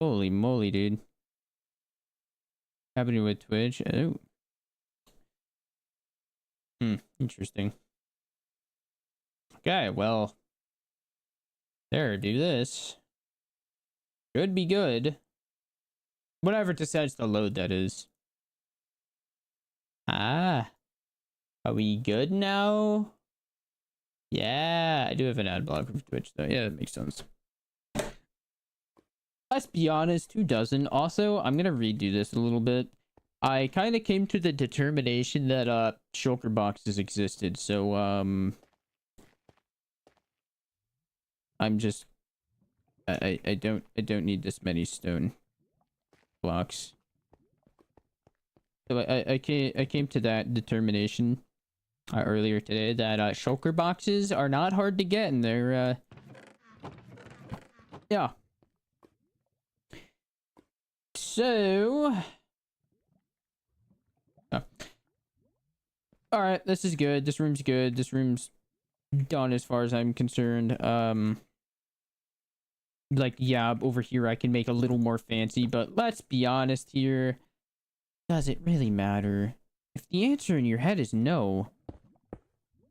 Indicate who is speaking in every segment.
Speaker 1: Holy moly, dude. Happening with Twitch. Oh. Interesting. Okay, well. There, do this. Should be good. Whatever it decides to load, that is. Ah. Are we good now? Yeah, I do have an ad blocker for Twitch, though. Yeah, that makes sense. Let's be honest, who doesn't? Also, I'm gonna redo this a little bit. I kind of came to the determination that shulker boxes existed, so I'm just I don't need this many stone blocks. So I came to that determination earlier today that shulker boxes are not hard to get, and they're yeah. So oh. All right, this is good. This room's good. This room's done as far as I'm concerned. Like, yeah, over here I can make a little more fancy, but let's be honest here. Does it really matter? If the answer in your head is no,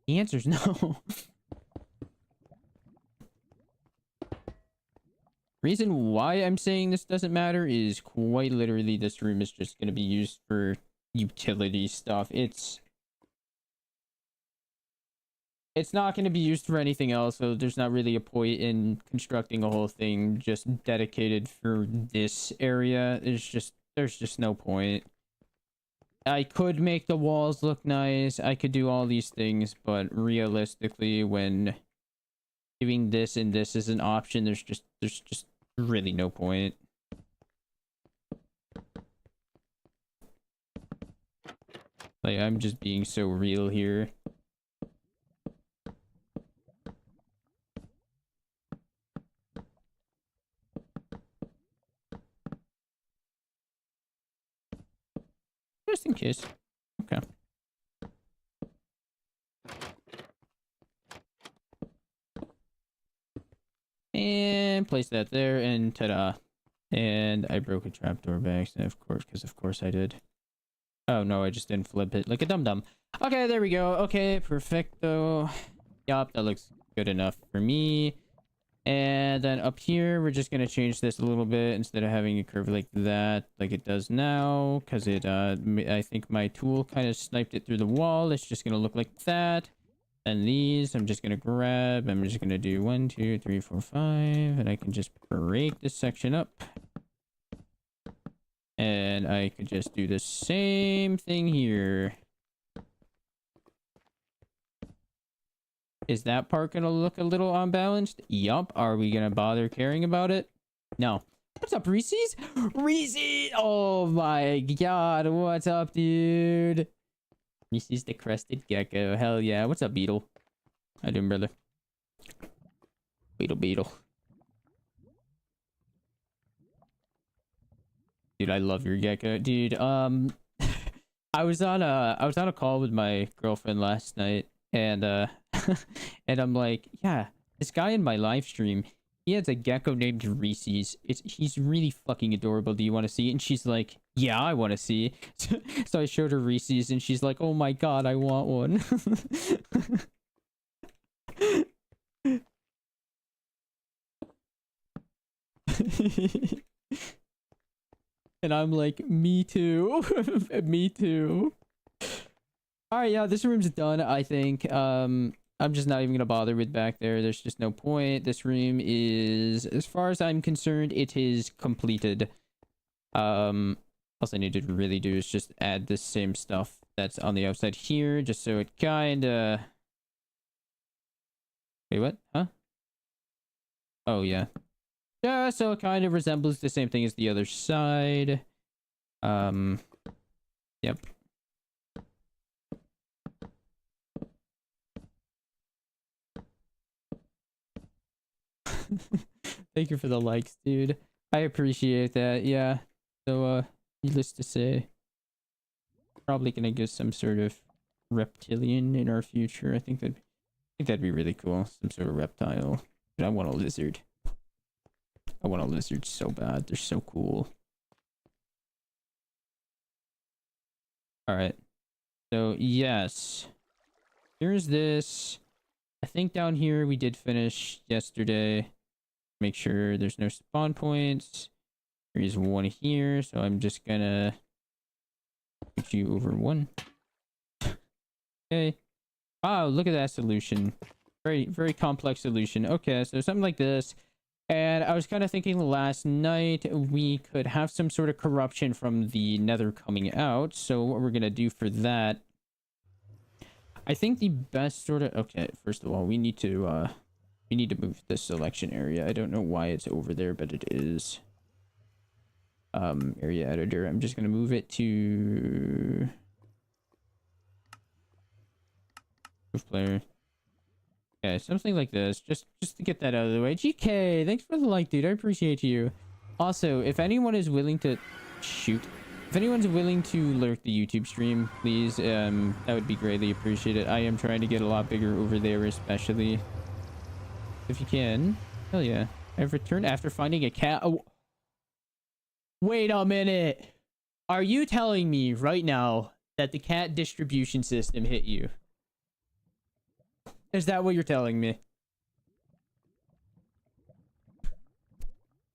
Speaker 1: the answer's no. Reason why I'm saying this doesn't matter is quite literally this room is just going to be used for utility stuff. It's not going to be used for anything else, so there's not really a point in constructing a whole thing just dedicated for this area. There's just no point. I could make the walls look nice, I could do all these things, but realistically, when doing this and this as an option, there's just really no point. Like, I'm just being so real here. Just in case. Okay. And place that there, and ta-da. And I broke a trapdoor by accident, of course, because of course I did. Oh no, I just didn't flip it like a dum-dum. Okay, there we go. Okay, perfecto. Yup, that looks good enough for me. And then up here, we're just going to change this a little bit instead of having a curve like that, like it does now, because it, I think my tool kind of sniped it through the wall. It's just going to look like that. And these, I'm just going to grab, I'm just going to do 1, 2, 3, 4, 5, and I can just break this section up. And I could just do the same thing here. Is that part gonna look a little unbalanced? Yup. Are we gonna bother caring about it? No. What's up, Reese's? Reese's! Oh my god, what's up, dude? Reese's the crested gecko. Hell yeah. What's up, Beetle? How doing, brother? Beetle. Dude, I love your gecko. Dude, I was on a call with my girlfriend last night, and and I'm like, yeah, this guy in my live stream, he has a gecko named Reese's. He's really fucking adorable. Do you want to see it? And she's like, yeah, I want to see. So I showed her Reese's, and she's like, oh my god, I want one. And I'm like, me too. Me too. All right, yeah, this room's done, I think. I'm just not even gonna bother with back there. There's just no point. This room is, as far as I'm concerned, it is completed. All I need to really do is just add the same stuff that's on the outside here, just so it kinda... Wait, what? Huh? Oh, yeah. Yeah, so it kind of resembles the same thing as the other side. Yep. Thank you for the likes, dude. I appreciate that. Yeah. So, needless to say, probably gonna get some sort of reptilian in our future. I think that'd be really cool. Some sort of reptile. But I want a lizard. I want a lizard so bad. They're so cool. Alright. So, yes. Here's this. I think down here we did finish yesterday. Make sure there's no spawn points. There is one here, so I'm just gonna put you over one. Okay. Wow, look at that solution. Very, very complex solution. Okay, so something like this. And I was kind of thinking last night we could have some sort of corruption from the nether coming out. So what we're gonna do for that, I think the best sort of... Okay, first of all, we need to move this selection area. I don't know why it's over there, but it is. Area editor. I'm just gonna move it to move player. Okay, something like this. Just to get that out of the way. GK, thanks for the like, dude. I appreciate you. Also, if anyone is willing to shoot, if anyone's willing to lurk the YouTube stream, please, that would be greatly appreciated. I am trying to get a lot bigger over there, especially if you can. Hell yeah. I've returned after finding a cat. Oh. Wait a minute. Are you telling me right now that the cat distribution system hit you? Is that what you're telling me?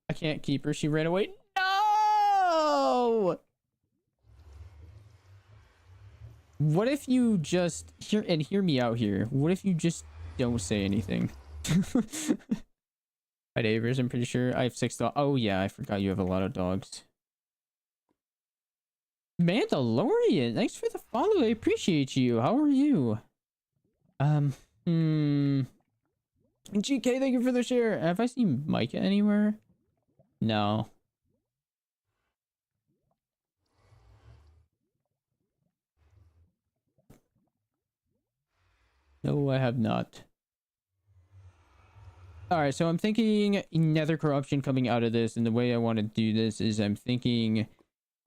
Speaker 1: I can't keep her. She ran away. No! What if you just... hear me out here. What if you just don't say anything? Hi, neighbors. I'm pretty sure I have 6 dogs. Oh, yeah. I forgot you have a lot of dogs. Mandalorian, thanks for the follow. I appreciate you. How are you? GK, thank you for the share. Have I seen Micah anywhere? No. No, I have not. Alright, so I'm thinking nether corruption coming out of this, and the way I want to do this is I'm thinking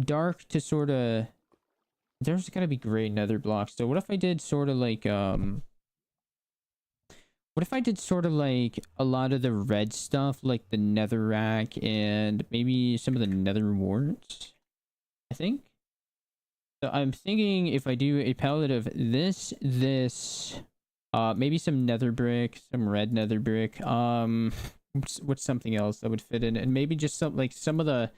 Speaker 1: dark to sort of... There's gotta be gray nether blocks. So what if I did sort of like, what if I did sort of like a lot of the red stuff, like the netherrack and maybe some of the nether warts? I think. So I'm thinking if I do a palette of this, maybe some nether brick, some red nether brick, what's something else that would fit in, and maybe just some of the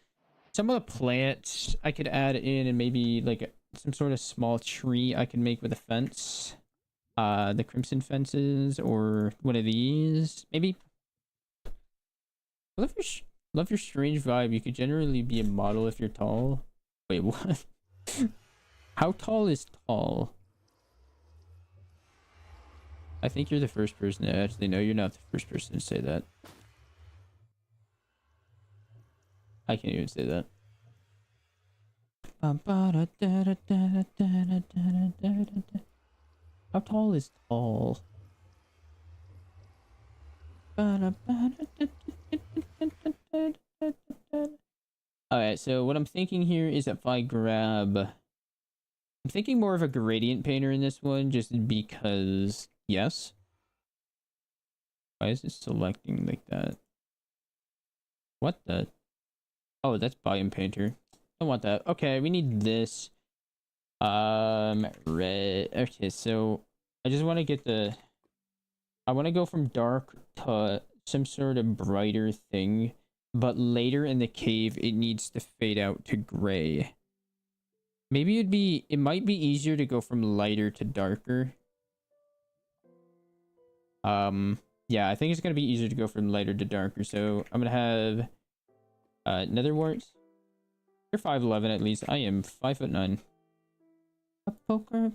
Speaker 1: plants I could add in, and maybe like some sort of small tree I can make with a fence. The crimson fences, or one of these, maybe. Love your strange vibe. You could generally be a model if you're tall. Wait, what? How tall is tall? I think you're the first person to actually know. You're not the first person to say that. I can't even say that. How tall is tall? Alright, so what I'm thinking here is if I grab... I'm thinking more of a gradient painter in this one, just because... Yes? Why is it selecting like that? What the... Oh, that's biome painter. I want that. Okay, we need this. Red. Okay, so I just want to get the... I want to go from dark to some sort of brighter thing, but later in the cave it needs to fade out to gray. Maybe it might be easier to go from lighter to darker. Yeah, I think it's gonna be easier to go from lighter to darker. So I'm gonna have nether warts. You're 5'11" at least. I am 5'9". Poker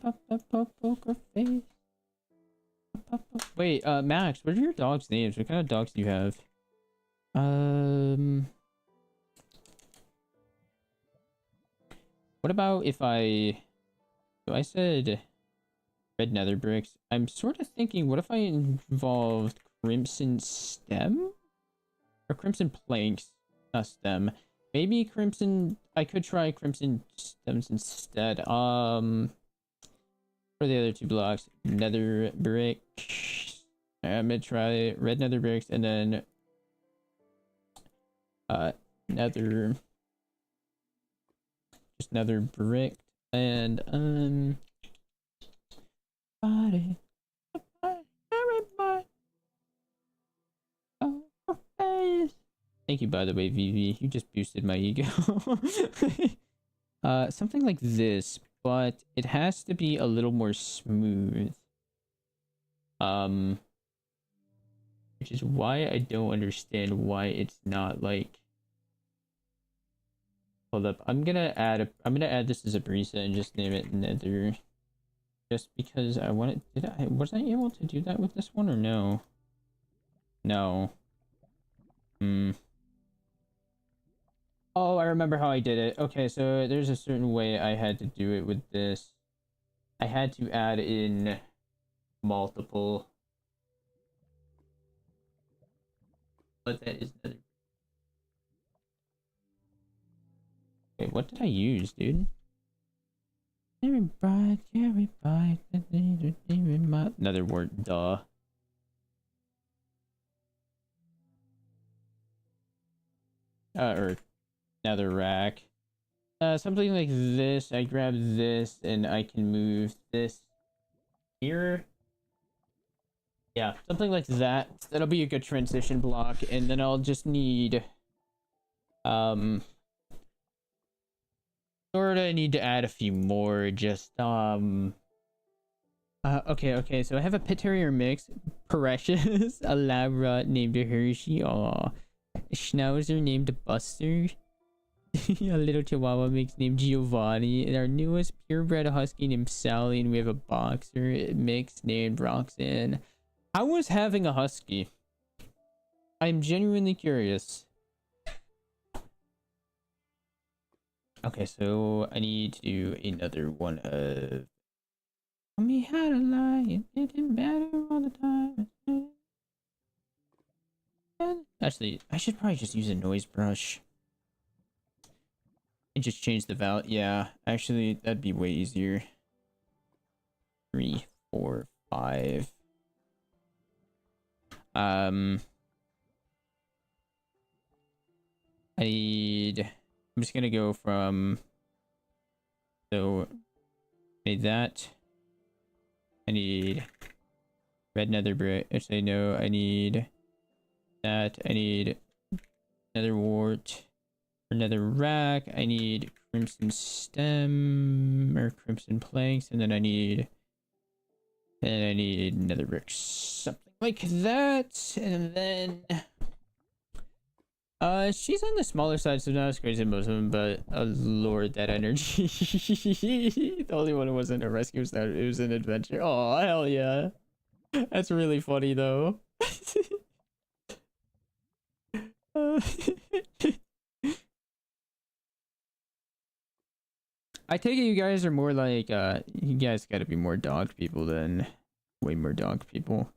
Speaker 1: face. Wait, Max, what are your dogs' names? What kind of dogs do you have? What about if I... So I said red nether bricks. I'm sort of thinking, what if I involved crimson stem? Or crimson planks, not stem. Maybe crimson... I could try crimson stems instead. What are the other 2 blocks? Nether brick. I'm gonna try red nether bricks, and then Nether, just nether brick, and body, everybody, oh, face. Thank you, by the way, VV. You just boosted my ego. Something like this, but it has to be a little more smooth. Which is why I don't understand why it's not like. Hold up, I'm gonna add this as a Brisa and just name it Nether. Just because I want it. Was I able to do that with this one or no? No. Oh, I remember how I did it. Okay, so there's a certain way I had to do it with this. I had to add in multiple. But that is Nether. Wait, what did I use, dude? Another word, duh. Or nether rack. Something like this. I grab this and I can move this here. Yeah, something like that. That'll be a good transition block, and then I'll just need sorta need to add a few more, just okay, so I have a pit terrier mix, Precious, a Labra named Hershey, a Schnauzer named Buster, a little Chihuahua mix named Giovanni, and our newest purebred husky named Sally, and we have a boxer mix named Roxanne. How was having a husky? I'm genuinely curious. Okay, so I need to do another one of tell me how to lie, it didn't matter all the time. Actually, I should probably just use a noise brush. And just change the value. Yeah, actually, that'd be way easier. 3, 4, 5. I'm just gonna go from, so made that. I need red nether brick. Actually, no, I need that. I need nether wart or nether rack. I need crimson stem or crimson planks, and then I need nether bricks, something like that. And then she's on the smaller side, so not as crazy as most of them, but lord, that energy. The only one who wasn't a rescue was that it was an adventure. Oh, hell yeah. That's really funny though. I take it you guys are more like you guys gotta be more dog people than way more dog people.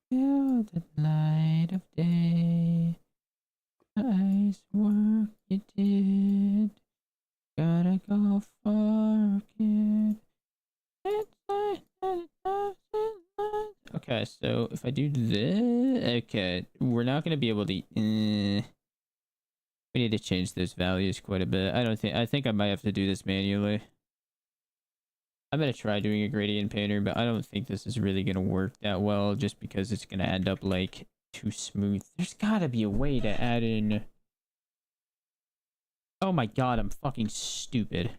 Speaker 1: Till the light of day, nice work you did. Gotta go for kid. Okay, so if I do this, okay, we're not gonna be able to. We need to change those values quite a bit. I think I might have to do this manually. I'm gonna try doing a gradient painter, but I don't think this is really gonna work that well, just because it's gonna end up like too smooth. There's gotta be a way to add in. Oh my god, I'm fucking stupid.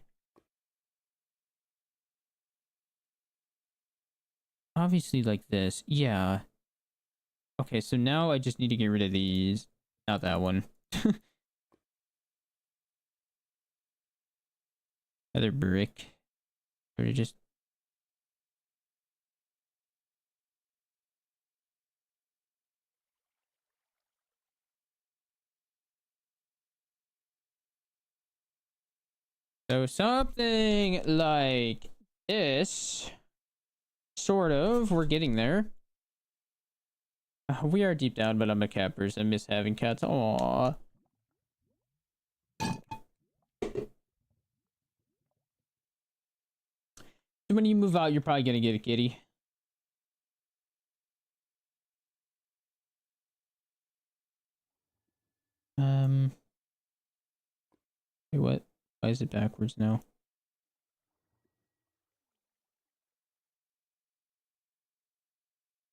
Speaker 1: Obviously like this, yeah. Okay, so now I just need to get rid of these. Not that one. Other brick. Or just so something like this. Sort of. We're getting there. We are deep down, but I'm a cat person. I miss having cats. Aww. So when you move out, you're probably gonna get a kitty. Wait, what? Why is it backwards now?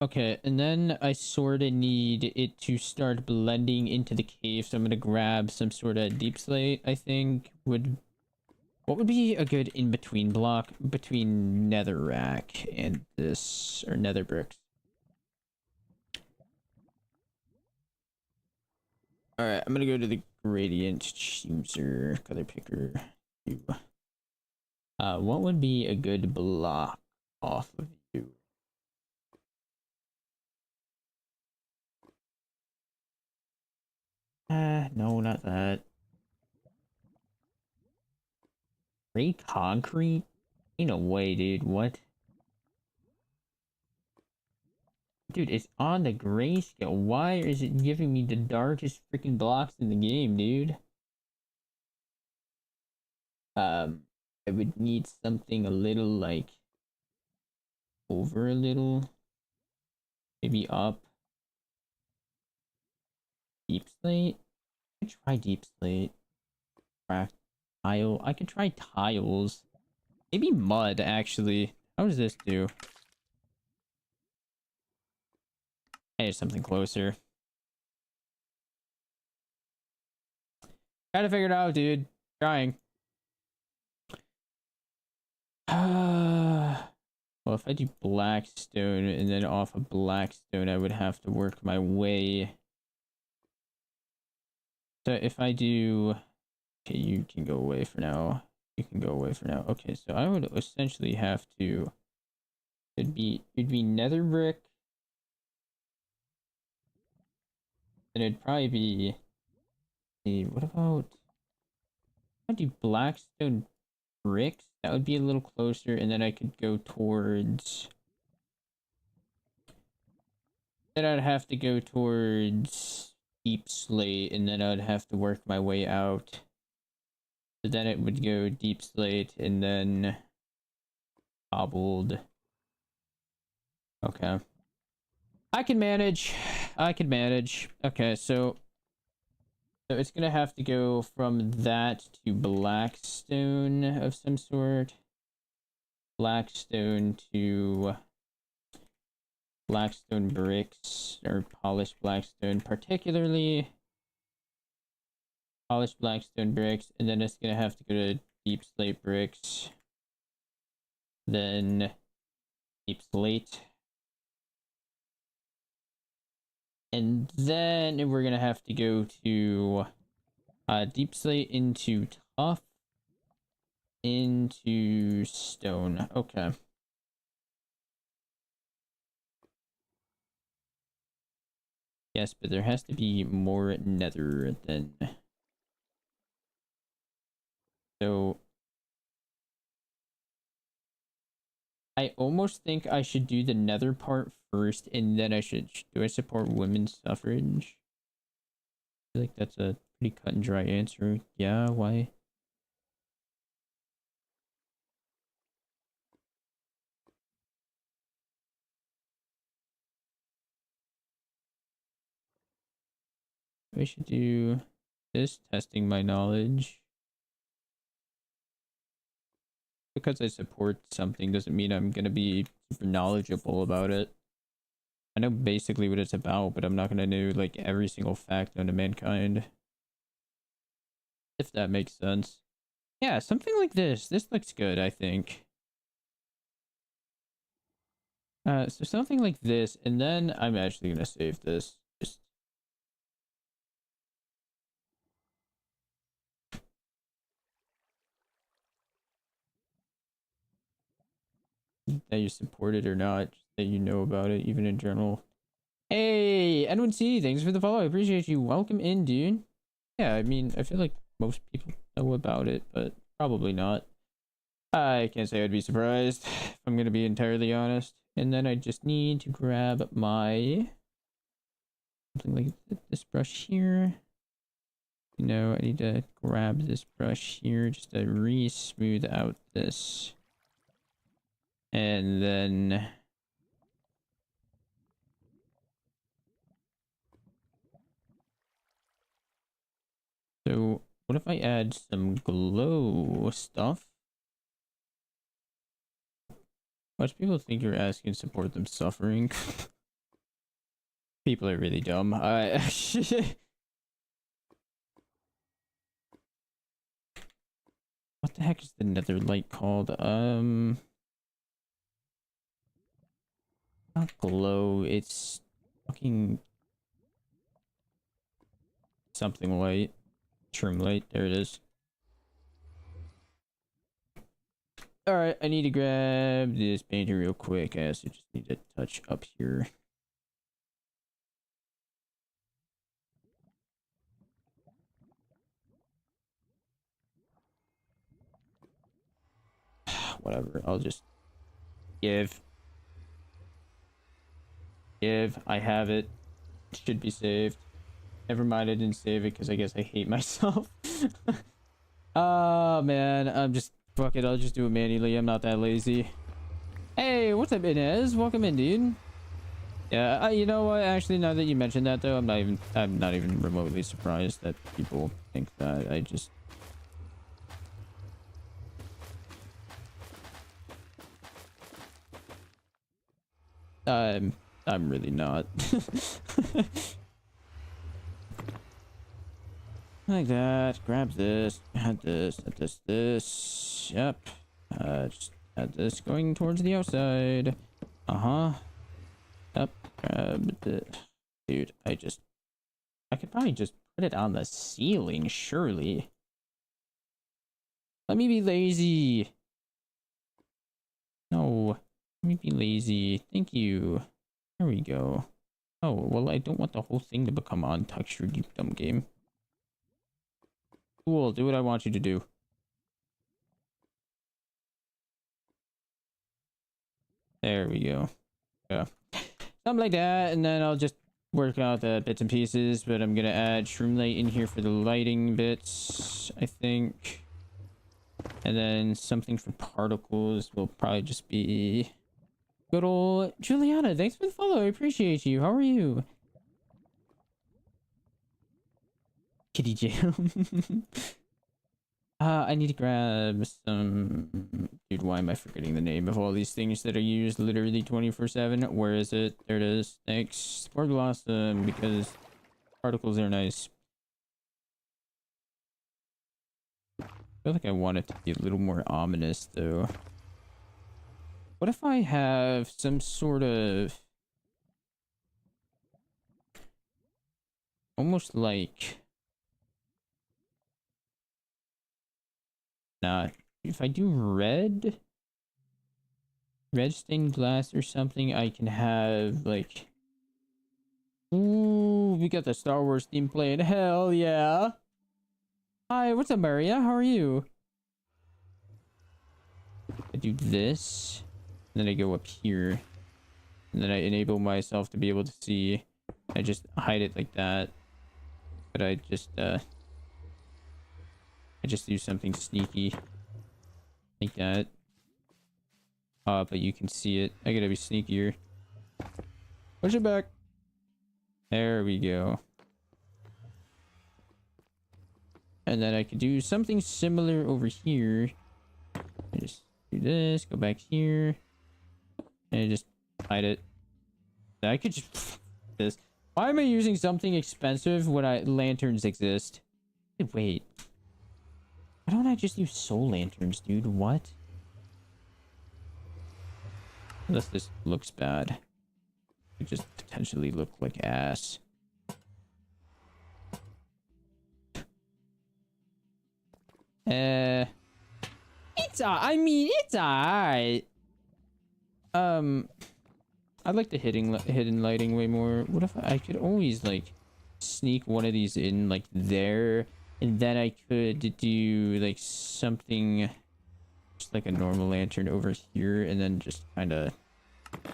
Speaker 1: Okay, and then I sort of need it to start blending into the cave, so I'm gonna grab some sort of deep slate, I think, would... What would be a good in-between block between netherrack and this, or nether bricks? Alright, I'm gonna go to the gradient chooser, color picker. What would be a good block off of you? No, not that. Gray concrete? Ain't no way, dude. What? Dude, it's on the grayscale. Why is it giving me the darkest freaking blocks in the game, dude? I would need something a little, like, over a little. Maybe up. Deep slate? I could try deep slate. Crack tile. I could try tiles. Maybe mud, actually. How does this do? Hey, there's something closer. Gotta figure it out, dude. Trying. Well, if I do blackstone and then off of blackstone, I would have to work my way. So if I do... Okay, you can go away for now. You can go away for now. Okay, so I would essentially have to... it'd be nether brick. And it'd probably be... what about... I do blackstone bricks? That would be a little closer, and then I could go towards... Then I'd have to go towards deep slate, and then I'd have to work my way out. So then it would go deep slate, and then cobbled. Okay. I can manage. I can manage. Okay, so it's gonna have to go from that to blackstone of some sort. Blackstone to blackstone bricks, or polished blackstone, particularly polished blackstone bricks, and then it's gonna have to go to deep slate bricks, then deep slate, and then we're gonna have to go to deep slate into tough into stone. Okay. Yes, but there has to be more nether than... So... I almost think I should do the nether part first, and then I should... Do I support women's suffrage? I feel like that's a pretty cut and dry answer. Yeah, why? We should do this, testing my knowledge. Because I support something doesn't mean I'm gonna be super knowledgeable about it. I know basically what it's about, but I'm not gonna know like every single fact known to mankind. If that makes sense. Yeah, something like this. This looks good, I think. So something like this, and then I'm actually gonna save this. Just that you support it or not, just that you know about it, even in general. Hey, Edwin C, thanks for the follow. I appreciate you. Welcome in, dude. Yeah, I mean, I feel like most people know about it, but probably not. I can't say I'd be surprised, if I'm gonna be entirely honest. And then I just need to grab my... something like this brush here. You know, I need to grab this brush here just to re-smooth out this. And then... So what if I add some glow stuff? Watch people think you're asking to support them suffering. People are really dumb. What the heck is the nether light called? Not glow, it's fucking something light. Trim light, there it is. Alright, I need to grab this painter real quick. I also just need to touch up here. Whatever, I'll just give. I have it. Should be saved. Never mind, I didn't save it because I guess I hate myself. Oh man, I'm just fuck it. I'll just do it manually. I'm not that lazy. Hey, what's up, Inez? Welcome in, dude. Yeah, you know what? Actually, now that you mentioned that, though, I'm not even remotely surprised that people think that. I just. I'm really not. Like that. Grab this. Add this. Add this. Yep. Just add this going towards the outside. Yep. Grab it. Dude, I could probably just put it on the ceiling, surely. Let me be lazy. No. Let me be lazy. Thank you. There we go. Oh, well, I don't want the whole thing to become untextured, you dumb game. Cool, do what I want you to do. There we go. Yeah. Something like that, and then I'll just work out the bits and pieces, but I'm gonna add shroom light in here for the lighting bits, I think. And then something for particles will probably just be good old Juliana. Thanks for the follow. I appreciate you. How are you? Kitty jam. I need to grab some. Dude, why am I forgetting the name of all these things that are used literally 24/7? Where is it? There it is. Thanks. Spore blossom, because particles are nice. I feel like I want it to be a little more ominous, though. What if I have some sort of almost like if I do red stained glass or something, I can have like, ooh, we got the Star Wars theme playing. Hell yeah. Hi, what's up, Maria? How are you? I do this, and then I go up here, and then I enable myself to be able to see. I just hide it like that, but I just do something sneaky like that. But you can see it. I gotta be sneakier. Push it back. There we go. And then I could do something similar over here. I just do this, go back here, and I just hide it. I could just this. Why am I using something expensive when lanterns exist? Wait. Why don't I just use soul lanterns, dude? What? Unless this looks bad. It just potentially look like ass. I mean, it's alright. I like the hidden lighting way more. What if I could always like sneak one of these in like there, and then I could do like something just like a normal lantern over here, and then just kind of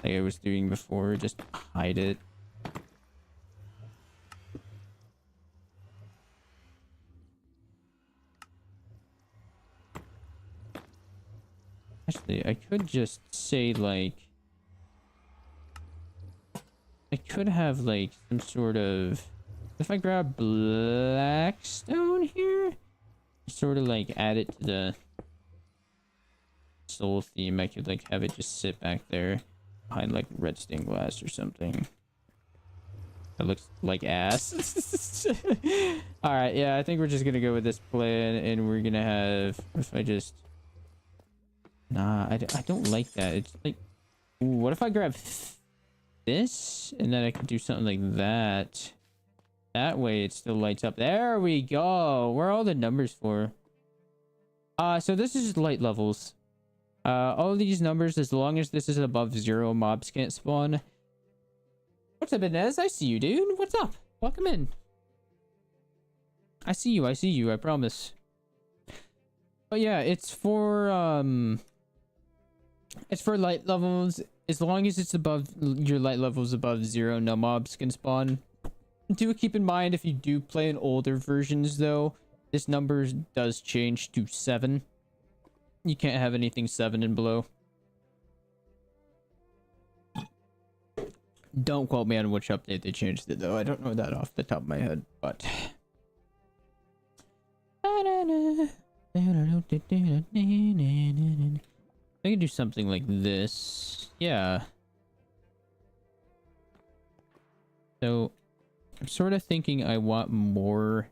Speaker 1: like I was doing before, just hide it. Actually, I could just say like I could have like some sort of, if I grab black stone here, sort of like add it to the soul theme, I could like have it just sit back there behind like red stained glass or something. That looks like ass. All right, yeah, I think we're just gonna go with this plan, and we're gonna have, if I just, nah, I don't like that. It's like, ooh, what if I grab this and then I could do something like that? That way it still lights up. There we go. Where are all the numbers for? So this is light levels. All these numbers, as long as this is above 0, mobs can't spawn. What's up, Inez? I see you, dude. What's up? Welcome in. I see you, I promise. But yeah, it's for light levels. As long as it's above, your light level's above 0, no mobs can spawn. Do keep in mind, if you do play in older versions though, this number does change to 7. You can't have anything 7 and below. Don't quote me on which update they changed it though. I don't know that off the top of my head, but I can do something like this. Yeah. So I'm sort of thinking I want more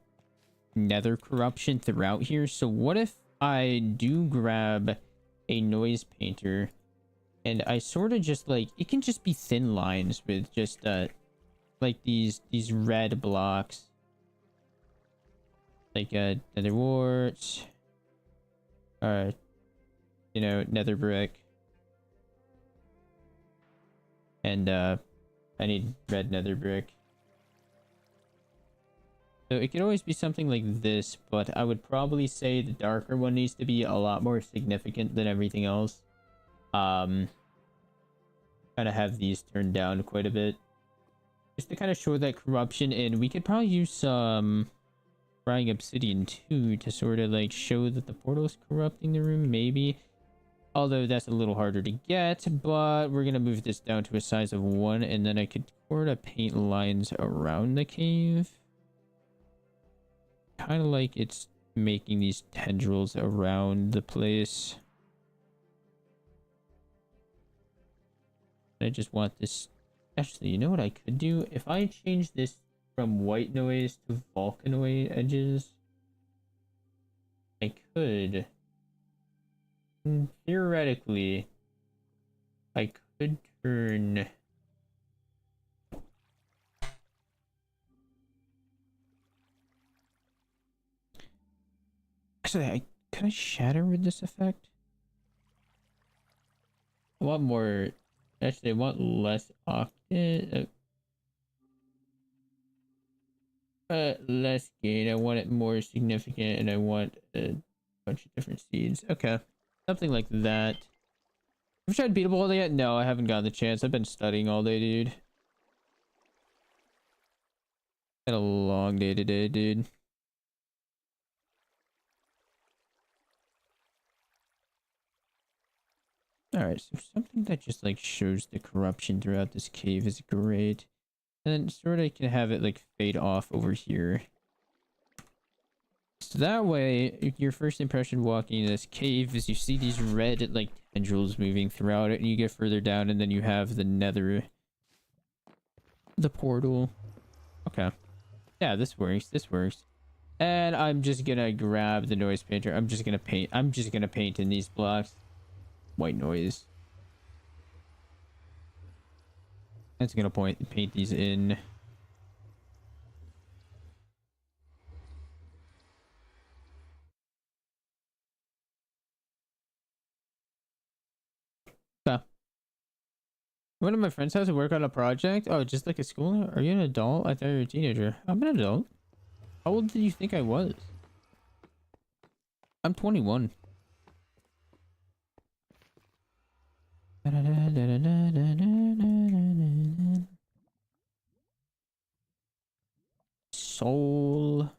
Speaker 1: nether corruption throughout here. So what if I do grab a noise painter and I sort of just like, it can just be thin lines with just like these red blocks, like nether warts, you know, nether brick, and I need red nether brick. So it could always be something like this, but I would probably say the darker one needs to be a lot more significant than everything else. Kind of have these turned down quite a bit, just to kind of show that corruption. And we could probably use some frying obsidian too, to sort of like show that the portal is corrupting the room, maybe. Although that's a little harder to get, but we're gonna move this down to a size of 1, and then I could sort of paint lines around the cave. Kind of like it's making these tendrils around the place. I just want this. Actually, you know what I could do? If I change this from white noise to Vulcanoid edges, I could. Theoretically, I could turn. Actually, can I shatter with this effect? I want more. Actually, I want less octane. Less gain. I want it more significant, and I want a bunch of different seeds. Okay, something like that. Have you tried beatable all day yet? No, I haven't gotten the chance. I've been studying all day, dude. Had a long day today, dude. Alright, so something that just like shows the corruption throughout this cave is great. And then sort of can have it like fade off over here. So that way, your first impression walking in this cave is you see these red like tendrils moving throughout it, and you get further down and then you have the nether. The portal. Okay. Yeah, this works. And I'm just gonna grab the noise painter. I'm just gonna paint in these blocks. White noise. That's gonna paint these in. Okay. One of my friends has to work on a project. Oh, just like a school? Are you an adult? I thought you were a teenager. I'm an adult. How old did you think I was? I'm 21. Soul.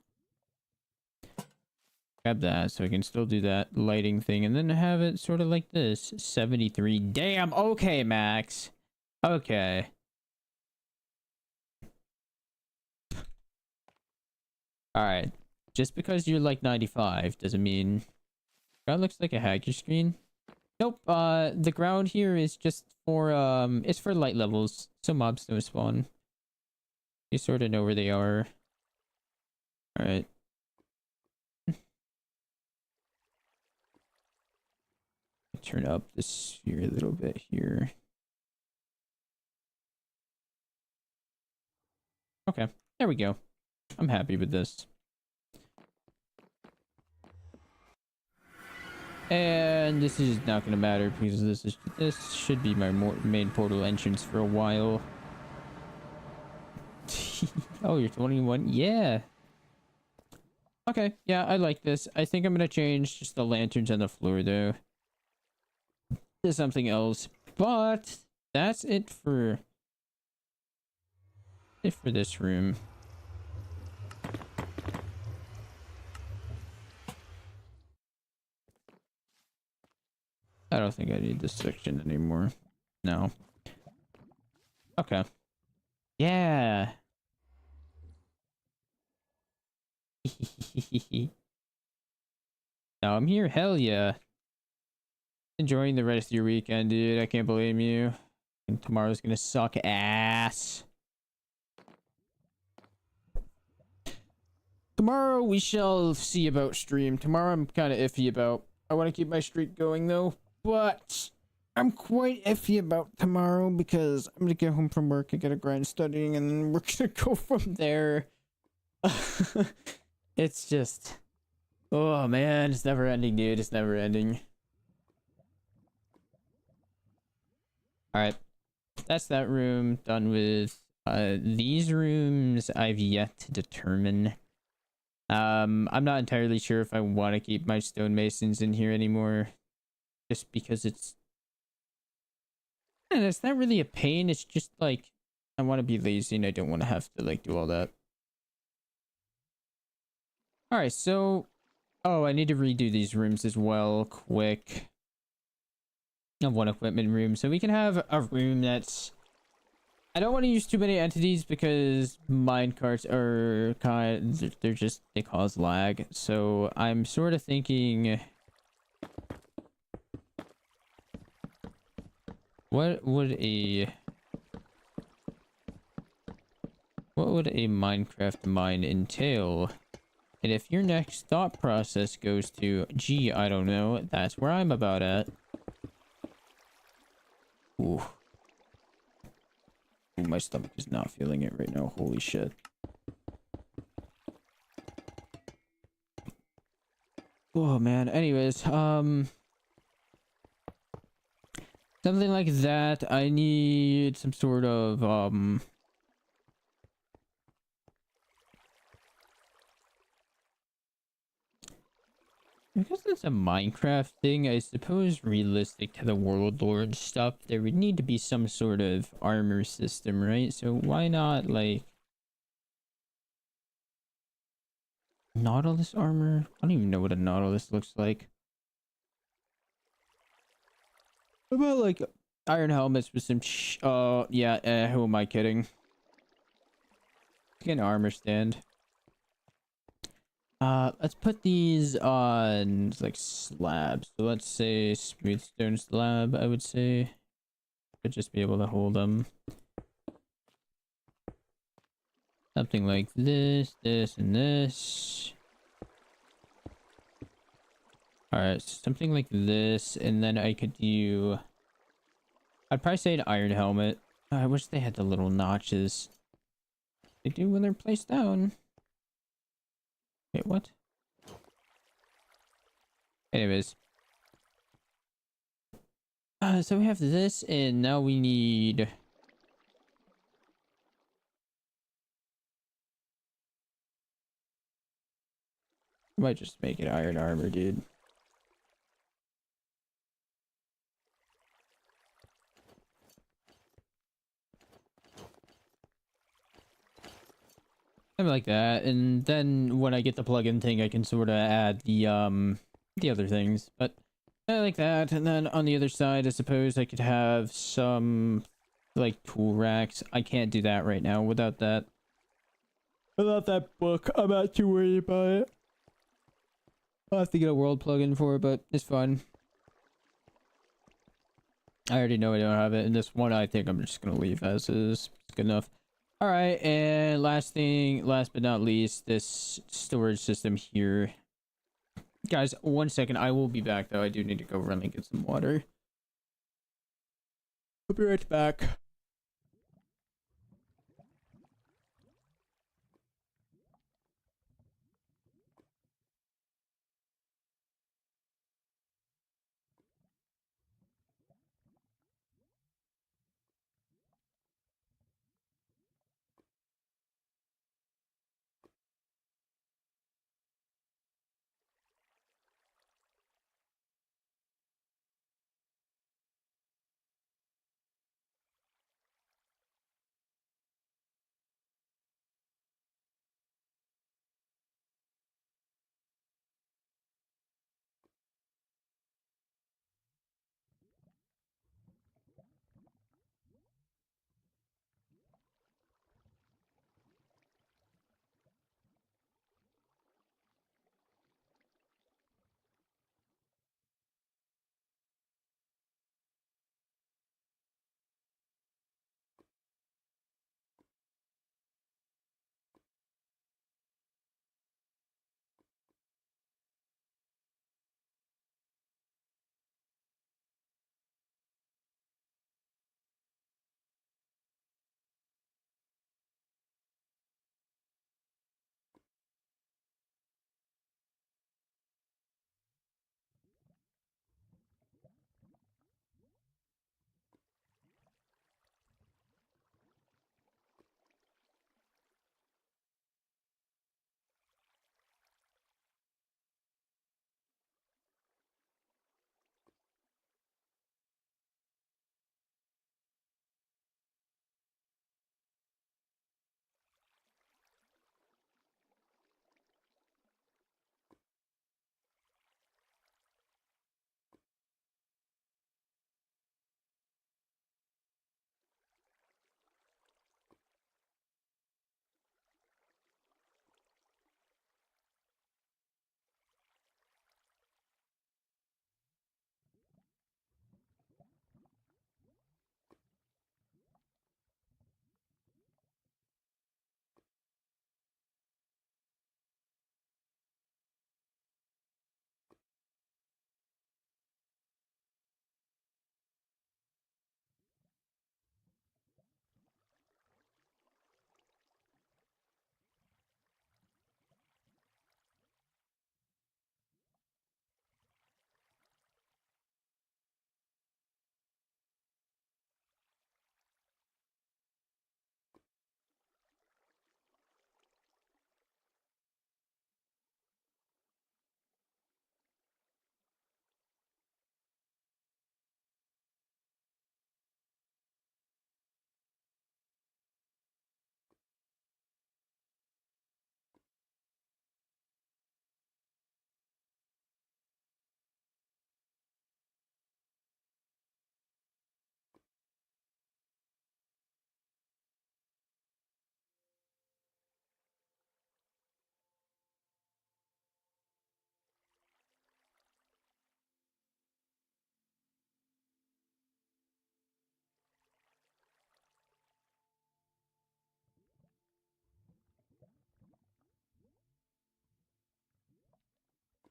Speaker 1: Grab that so I can still do that lighting thing, and then have it sort of like this. 73. Damn. Okay, Max. Okay. All right. just because you're like 95 doesn't mean... Ground looks like a hacker screen. Nope, the ground here is just for, it's for light levels, so mobs don't spawn. You sort of know where they are. Alright. Turn up the sphere a little bit here. Okay, there we go. I'm happy with this. And this is not going to matter because this should be my main portal entrance for a while. Oh, you're 21? Yeah. Okay, yeah, I like this. I think I'm going to change just the lanterns on the floor though to something else. But that's it for this room. I don't think I need this section anymore. No. Okay. Yeah. Now I'm here. Hell yeah. Enjoying the rest of your weekend, dude. I can't blame you. And tomorrow's gonna suck ass. Tomorrow we shall see about stream. Tomorrow I'm kind of iffy about. I want to keep my streak going though, but I'm quite iffy about tomorrow because I'm gonna get home from work, I gotta grind studying, and then we're gonna go from there. It's just, oh man, it's never ending, dude. It's never ending. All right, that's that room done with. These rooms I've yet to determine. I'm not entirely sure if I want to keep my stonemasons in here anymore, just because it's. And it's not really a pain. It's just like I want to be lazy and I don't want to have to like do all that. All right, so I need to redo these rooms as well, quick. Of one equipment room, so we can have a room that's. I don't want to use too many entities because minecarts are they cause lag. So I'm sort of thinking, what would a Minecraft mine entail? And if your next thought process goes to, gee, I don't know, that's where I'm about at. Ooh. My stomach is not feeling it right now. Holy shit. Oh man. Anyways, something like that. I need some sort of because it's a Minecraft thing, I suppose realistic to the Warlord stuff, there would need to be some sort of armor system, right? So why not, like... Nautilus armor? I don't even know what a Nautilus looks like. What about, like, iron helmets with some yeah, who am I kidding? Get an armor stand. Let's put these on like slabs. So let's say smooth stone slab, I would say. Could just be able to hold them. Something like this, this, and this. Alright, so something like this, and then I could do... I'd probably say an iron helmet. I wish they had the little notches. They do when they're placed down. Wait, what? Anyways. So we have this, and now we need... I might just make it iron armor, dude. Something like that, and then when I get the plugin thing, I can sort of add the other things. But I like that, and then on the other side, I suppose I could have some like tool racks. I can't do that right now without that. Without that book, I'm not too worried about it. I'll have to get a world plugin for it, but it's fine. I already know I don't have it, and this one I think I'm just gonna leave as is. It's good enough. Alright, and last but not least, this storage system here. Guys, 1 second, I will be back though. I do need to go run and get some water. I'll be right back.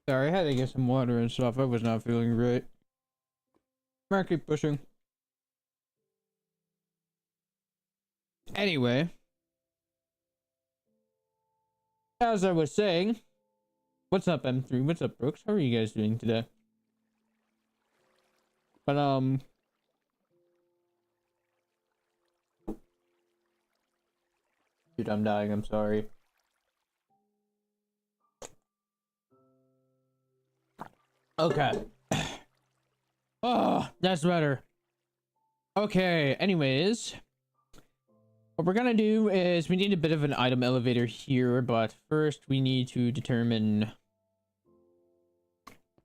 Speaker 1: Sorry, I had to get some water and stuff. I was not feeling great. I keep pushing. Anyway, as I was saying, what's up, M3? What's up, Brooks? How are you guys doing today? But dude, I'm dying. I'm sorry. Okay. Oh, that's better. Okay, anyways. What we're gonna do is we need a bit of an item elevator here, but first we need to determine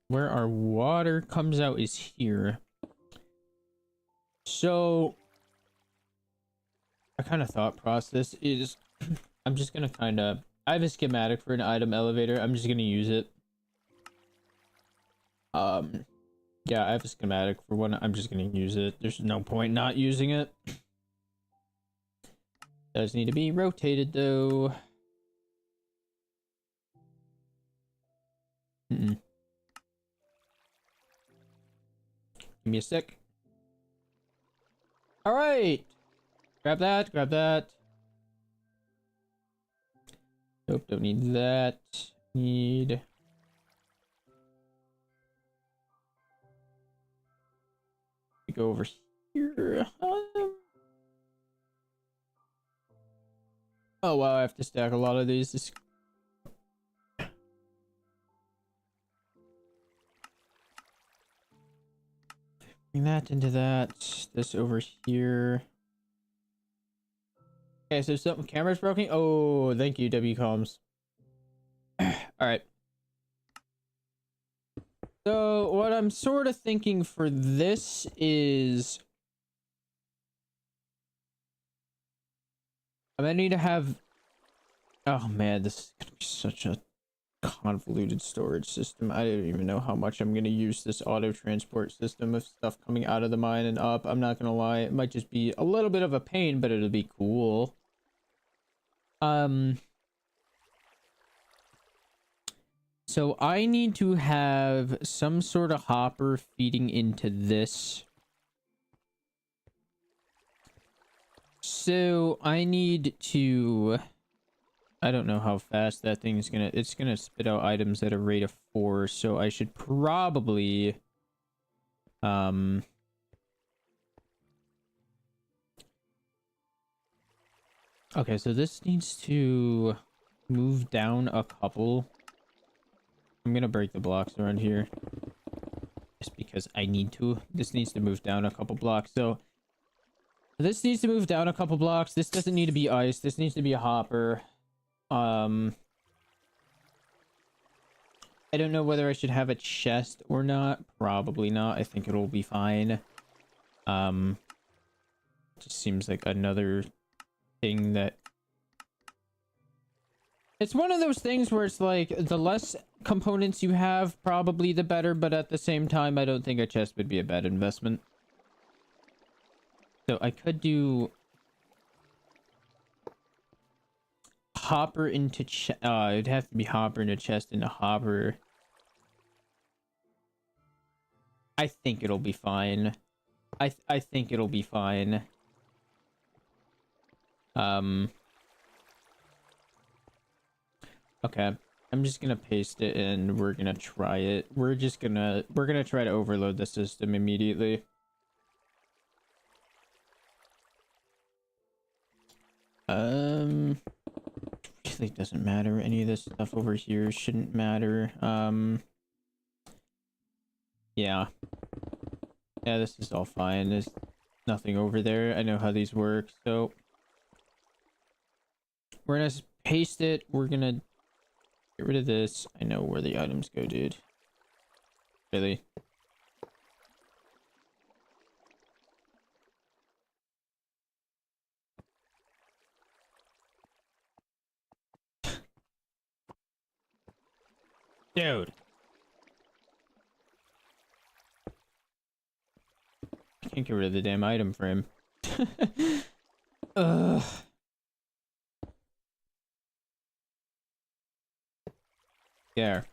Speaker 1: where our water comes out is here. So, my kind of thought process is I'm just gonna I have a schematic for an item elevator. I'm just gonna use it. Yeah, I have a schematic for one. I'm just gonna use it. There's no point not using it. Does need to be rotated though. Give me a sec. All right, grab that. Grab that. Nope, don't need that. Need. Go over here. Oh wow, I have to stack a lot of these. Bring that into that. This over here. Okay, so something camera's broken. Oh, thank you, WComs. All right. So what I'm sort of thinking for this is I'm gonna need to have. Oh man, this is gonna be such a convoluted storage system. I don't even know how much I'm gonna use this auto transport system of stuff coming out of the mine and up. I'm not gonna lie, it might just be a little bit of a pain, but it'll be cool. So I need to have some sort of hopper feeding into this. So I need to, I don't know how fast that thing's gonna, it's gonna spit out items at a rate of 4, so I should probably okay, so this needs to move down a couple. I'm gonna break the blocks around here just because I need to. This needs to move down a couple blocks. So this needs to move down a couple blocks. This doesn't need to be ice. This needs to be a hopper. I don't know whether I should have a chest or not. Probably not. I think it'll be fine. Just seems like another thing that it's one of those things where it's like the less components you have, probably the better, but at the same time, I don't think a chest would be a bad investment. So I could do hopper into chest. It'd have to be hopper into chest into hopper. I think it'll be fine. I think it'll be fine. Okay. I'm just gonna paste it and we're gonna try it. We're gonna try to overload the system immediately. Really doesn't matter. Any of this stuff over here shouldn't matter. Yeah. Yeah, this is all fine. There's nothing over there. I know how these work, so we're gonna paste it. We're gonna get rid of this. I know where the items go, dude. Really? Dude. I can't get rid of the damn item frame. Ugh. There.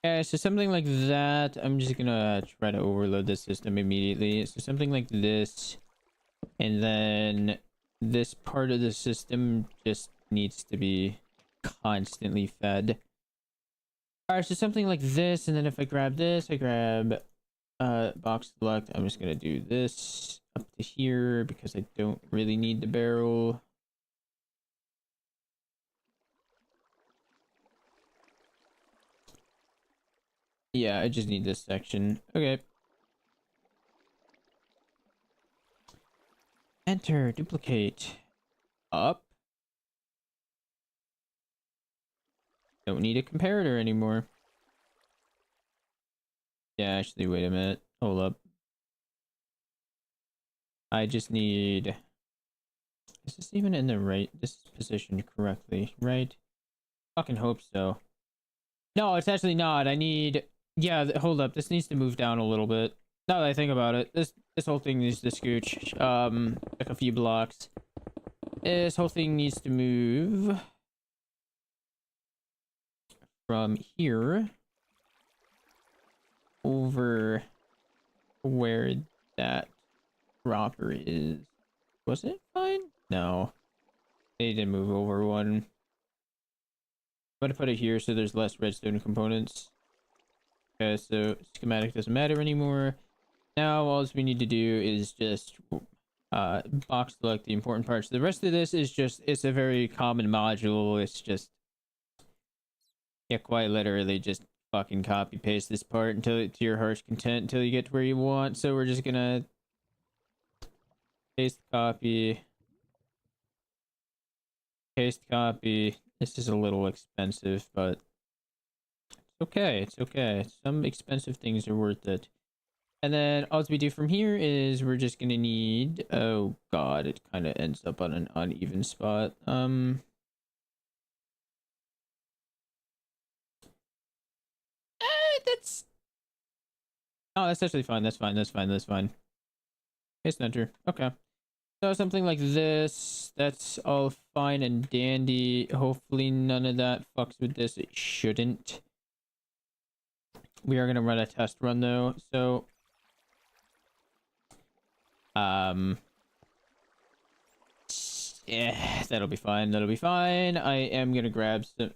Speaker 1: Yeah, so something like that. I'm just gonna try to overload the system immediately. So something like this. And then this part of the system just needs to be constantly fed. Alright, so something like this, and then if I grab this, I grab box select. I'm just gonna do this up to here because I don't really need the barrel. Yeah, I just need this section. Okay. Enter, duplicate. Up. Don't need a comparator anymore. Yeah, actually, wait a minute. Hold up. I just need... Is this even in the right... This is positioned correctly, right? Fucking hope so. No, it's actually not. I need Yeah, hold up. This needs to move down a little bit. Now that I think about it, this whole thing needs to scooch like a few blocks. This whole thing needs to move from here over where that dropper is. Was it fine? No. They didn't move over one. I'm gonna put it here so there's less redstone components. Okay, so schematic doesn't matter anymore. Now all we need to do is just box select the important parts. The rest of this is just, it's a very common module. It's just, yeah, quite literally just fucking copy paste this part until to your heart's content until you get to where you want. So we're just gonna paste copy. Paste copy. This is a little expensive, but it's okay. It's okay. Some expensive things are worth it. And then all we do from here is we're just gonna need, oh god, it kind of ends up on an uneven spot. That's, oh, that's actually fine. That's fine. That's fine. That's fine. Paste enter. Okay. So something like this, that's all fine and dandy. Hopefully none of that fucks with this. It shouldn't. We are going to run a test run though. So, yeah, that'll be fine. That'll be fine. I am going to grab some,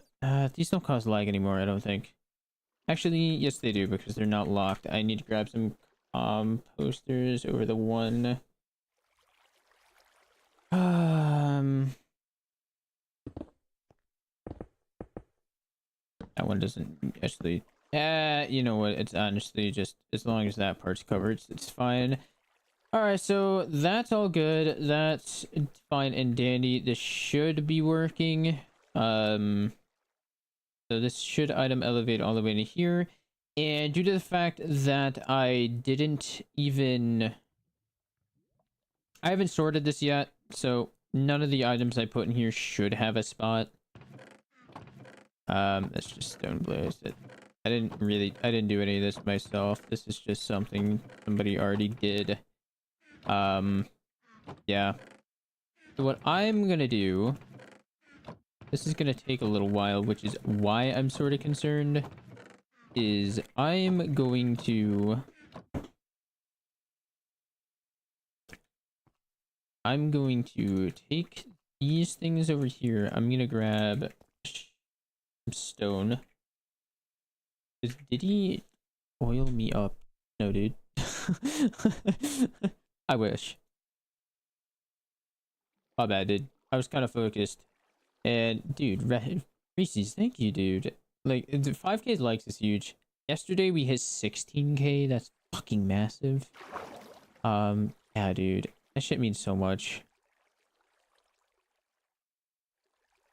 Speaker 1: these don't cause lag anymore, I don't think. Actually, yes they do because they're not locked. I need to grab some posters over the one. That one doesn't actually, you know what, it's honestly just as long as that part's covered, it's fine. All right, so that's all good. That's fine and dandy. This should be working. So this should item elevate all the way to here. And due to the fact that I haven't sorted this yet, so none of the items I put in here should have a spot. That's just stone blaze. I didn't do any of this myself. This is just something somebody already did. Yeah. So what I'm gonna do, this is gonna take a little while, which is why I'm sort of concerned, is I'm going to take these things over here. I'm gonna grab some stone. Did he oil me up? No, dude. I wish. My bad, dude. I was kind of focused. And, dude, Reese's, thank you, dude. Like, 5k likes is huge. Yesterday we hit 16k. That's fucking massive. Yeah, dude. That shit means so much.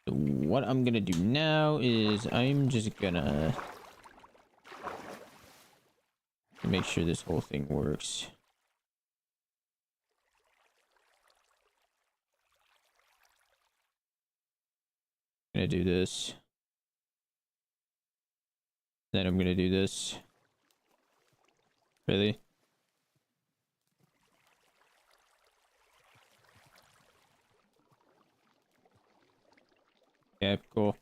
Speaker 1: So what I'm gonna do now is I'm just gonna make sure this whole thing works. Gonna do this. Then I'm gonna do this. Really? Yeah, cool.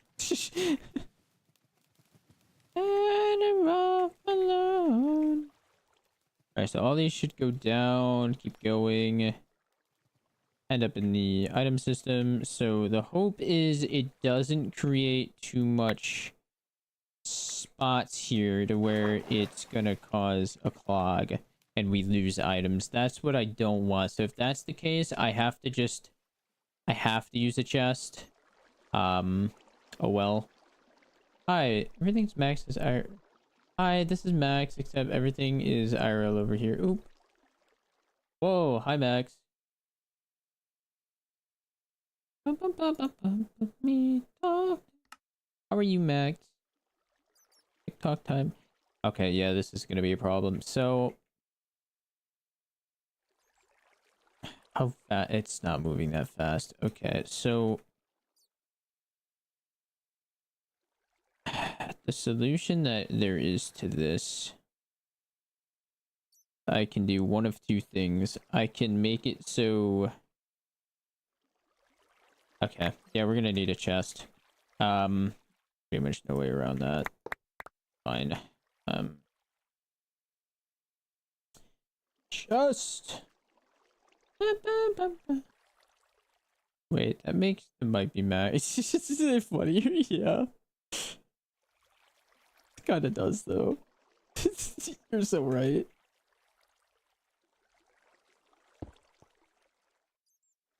Speaker 1: And I'm off alone. Alright, so all these should go down, keep going. End up in the item system. So the hope is it doesn't create too much spots here to where it's gonna cause a clog and we lose items. That's what I don't want. So if that's the case, I have to use a chest. Oh well. Hi, everything's Max is IRL. Hi, this is Max, except everything is IRL over here. Oop. Whoa, hi Max. Me talk. How are you, Max? TikTok time. Okay, yeah, this is gonna be a problem. So, how fast? It's not moving that fast. Okay, so the solution that there is to this, I can do one of two things. I can make it so... Okay, yeah, we're gonna need a chest. Pretty much no way around that. Fine. Chest! Wait, that makes... It might be max. Isn't it funny? Yeah. It kinda does, though. You're so right.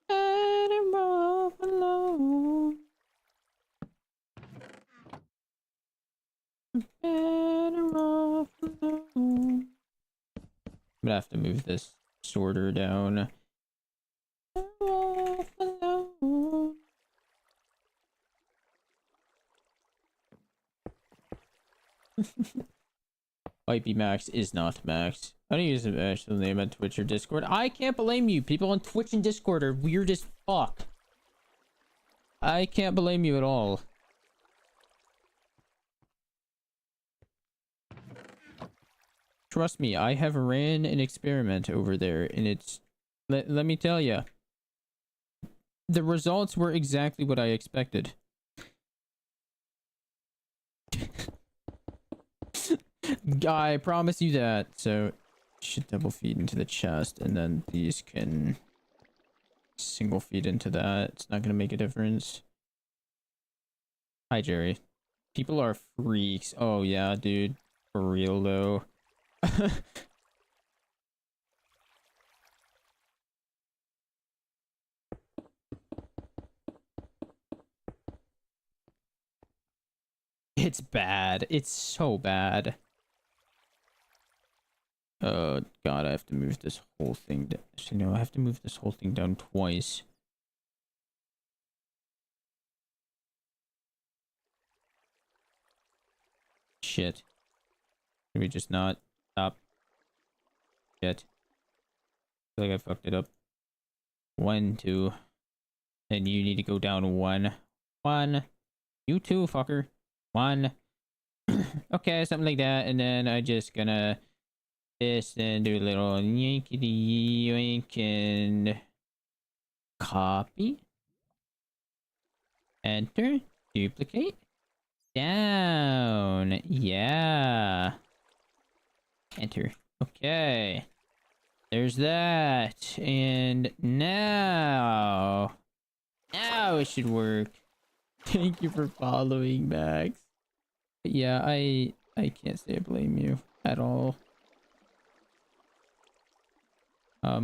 Speaker 1: Better off alone. Better off alone. I'm gonna have to move this sorter down. Better off alone. Might be max, is not max. I don't use an actual name on Twitch or Discord. I can't blame you. People on Twitch and Discord are weird as fuck. I can't blame you at all. Trust me, I have ran an experiment over there, and it's... Let me tell you. The results were exactly what I expected. I promise you that. So, should double feed into the chest, and then these can single feed into that. It's not gonna make a difference. Hi, Jerry. People are freaks. Oh, yeah, dude. For real, though. It's bad. It's so bad. Oh, God, I have to move this whole thing down. Actually, no, I have to move this whole thing down twice. Shit. Can we just not stop? Shit. I feel like I fucked it up. 1, 2. And you need to go down 1. 1. You too, fucker. 1. Okay, something like that. And then I just gonna this and do a little yankety yoink and copy. Enter. Duplicate. Down. Yeah. Enter. Okay. There's that. And now it should work. Thank you for following, Max. But yeah, I can't say I blame you at all. I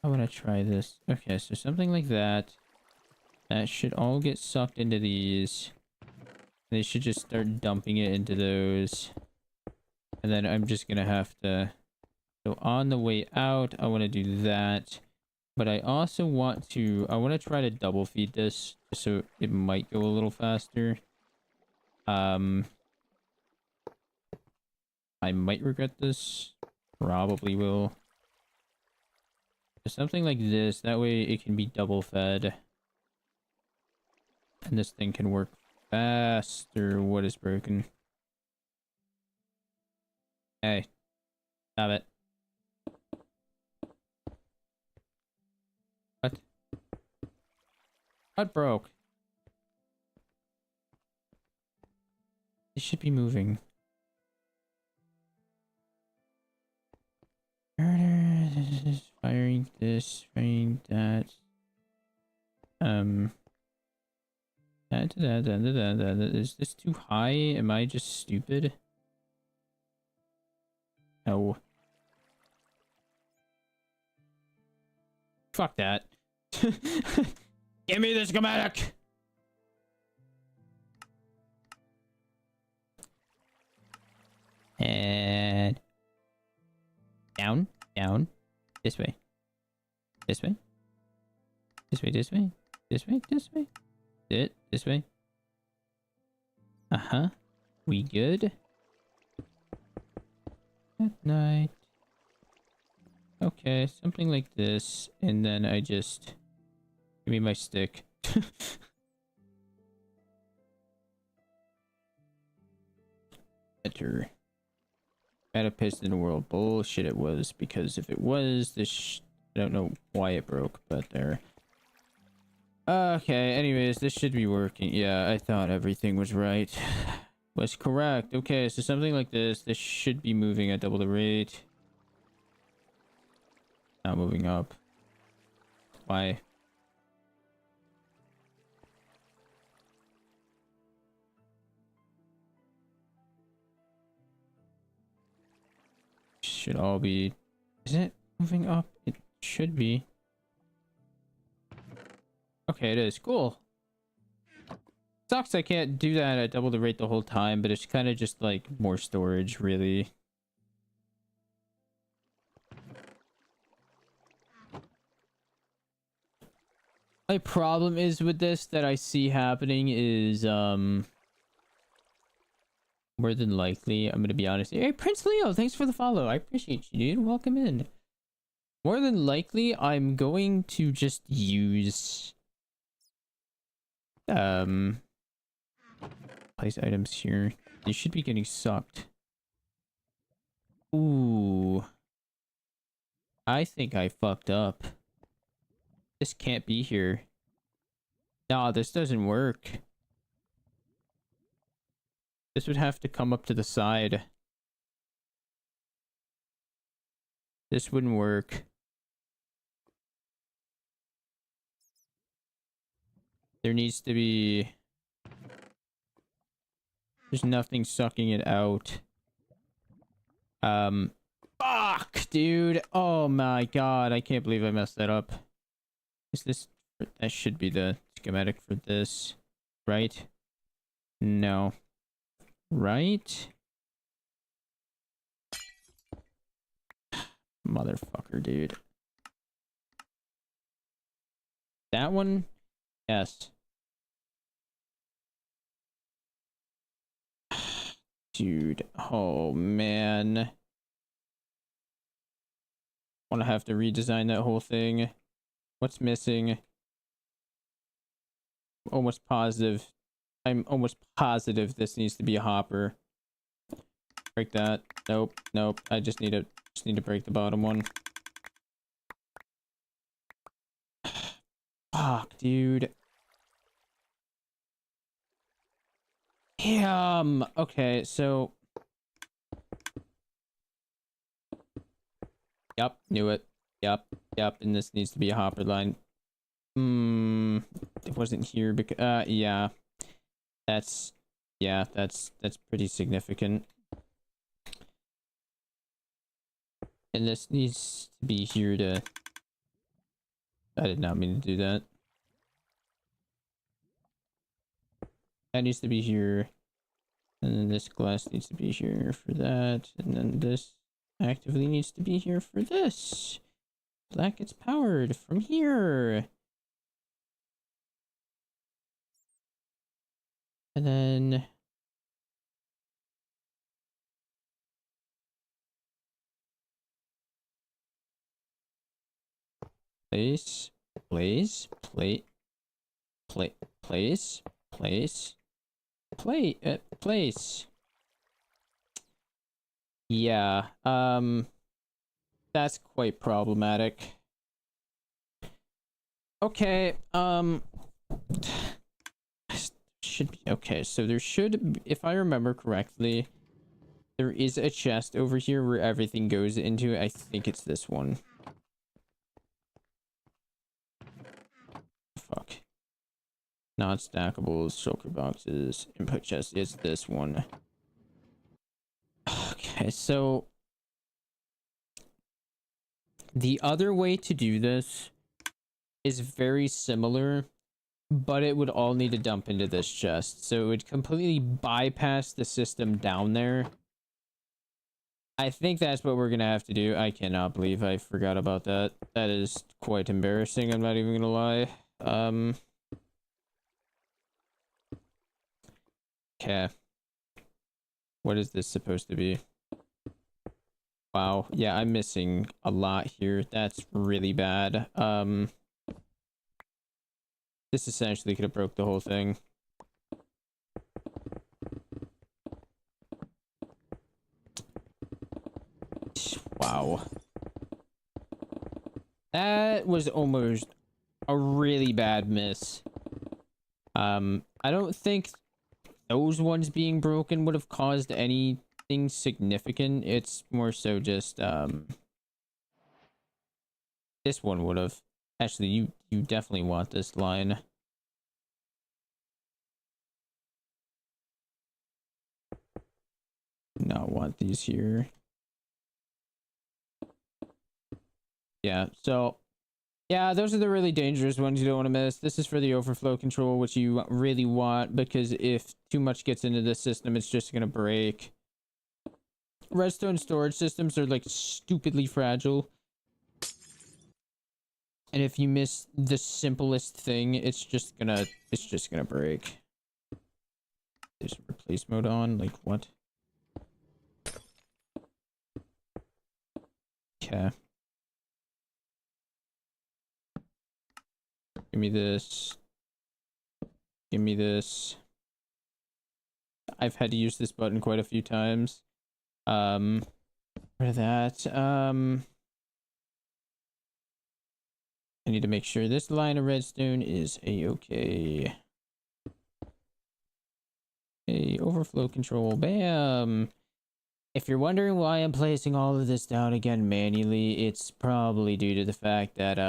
Speaker 1: want to try this. Okay, so something like that. That should all get sucked into these. They should just start dumping it into those. And then I'm just gonna have to... So on the way out, I want to do that. But I also want to... I want to try to double feed this. So it might go a little faster. I might regret this. Probably will. Something like this. That way it can be double fed. And this thing can work faster. What is broken? Hey. Stop it. What? What broke? It should be moving. Firing this, firing that. Is this too high? Am I just stupid? No. Fuck that. Give me the schematic! And... Down, down. This way. This way. This way, this way. This way, this way. This way. Uh-huh. We good? At night. Okay, something like this, and then I just give me my stick. Enter. Meta pissed in the world. Bullshit it was, because if it was, I don't know why it broke, but there. Okay, anyways, this should be working. Yeah, I thought everything was right. Was correct. Okay, so something like this. This should be moving at double the rate. Not moving up. Why? Should all be... Is it moving up? It should be. Okay, it is. Cool. Sucks I can't do that at double the rate the whole time, but it's kind of just like more storage, really. My problem is with this that I see happening is, more than likely, I'm gonna be honest. Hey, Prince Leo, thanks for the follow. I appreciate you, dude. Welcome in. More than likely, I'm going to just use, place items here. They should be getting sucked. Ooh. I think I fucked up. This can't be here. Nah, this doesn't work. This would have to come up to the side. This wouldn't work. There needs to be... There's nothing sucking it out. Fuck, dude. Oh my god, I can't believe I messed that up. Is this... That should be the schematic for this, right? No. Right? Motherfucker, dude. That one? Yes. Dude. Oh, man. Want to have to redesign that whole thing. What's missing? Almost positive. I'm almost positive this needs to be a hopper. Break that. Nope. Nope. I just need to break the bottom one. Fuck, dude. Damn. Okay, so... Yep, knew it. Yep, yep, and this needs to be a hopper line. It wasn't here because... yeah. That's... Yeah, that's pretty significant. And this needs to be here to... I did not mean to do that. That needs to be here. And then this glass needs to be here for that. And then this actively needs to be here for this. That gets powered from here. And then... Place, place, plate, plate, place, place, plate, place. Yeah, that's quite problematic. Okay, should be okay. So there should, if I remember correctly, there is a chest over here where everything goes into. I think it's this one. Fuck. Non-stackables, shulker boxes, input chest. It's this one. Okay, so the other way to do this is very similar, but it would all need to dump into this chest. So it would completely bypass the system down there. I think that's what we're gonna have to do. I cannot believe I forgot about that. That is quite embarrassing, I'm not even gonna lie. Okay. What is this supposed to be? Wow. Yeah, I'm missing a lot here. That's really bad. This essentially could have broke the whole thing. Wow. That was almost a really bad miss. I don't think those ones being broken would have caused anything significant. It's more so just, this one would have. Actually, you definitely want this line. Not want these here. Yeah, so yeah, those are the really dangerous ones you don't want to miss. This is for the overflow control, which you really want, because if too much gets into the system, it's just gonna break. Redstone storage systems are like stupidly fragile. And if you miss the simplest thing, it's just gonna break. There's replace mode on, like what? Okay. Give me this. Give me this. I've had to use this button quite a few times. For that. I need to make sure this line of redstone is a-okay. Okay, overflow control. Bam! If you're wondering why I'm placing all of this down again manually, it's probably due to the fact that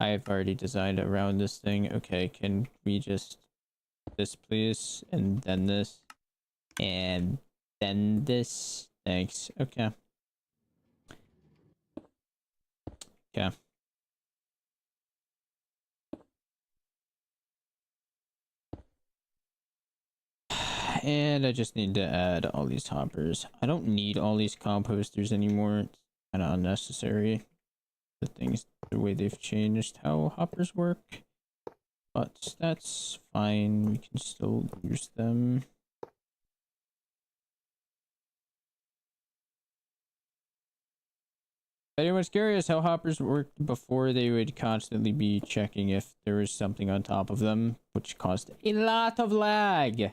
Speaker 1: I've already designed around this thing. Okay, can we just this please, and then this, and then this. Thanks. Okay. Okay. And I just need to add all these hoppers. I don't need all these composters anymore. It's kind of unnecessary. The way they've changed how hoppers work. But that's fine. We can still use them. If anyone's curious how hoppers worked before, they would constantly be checking if there was something on top of them, which caused a lot of lag.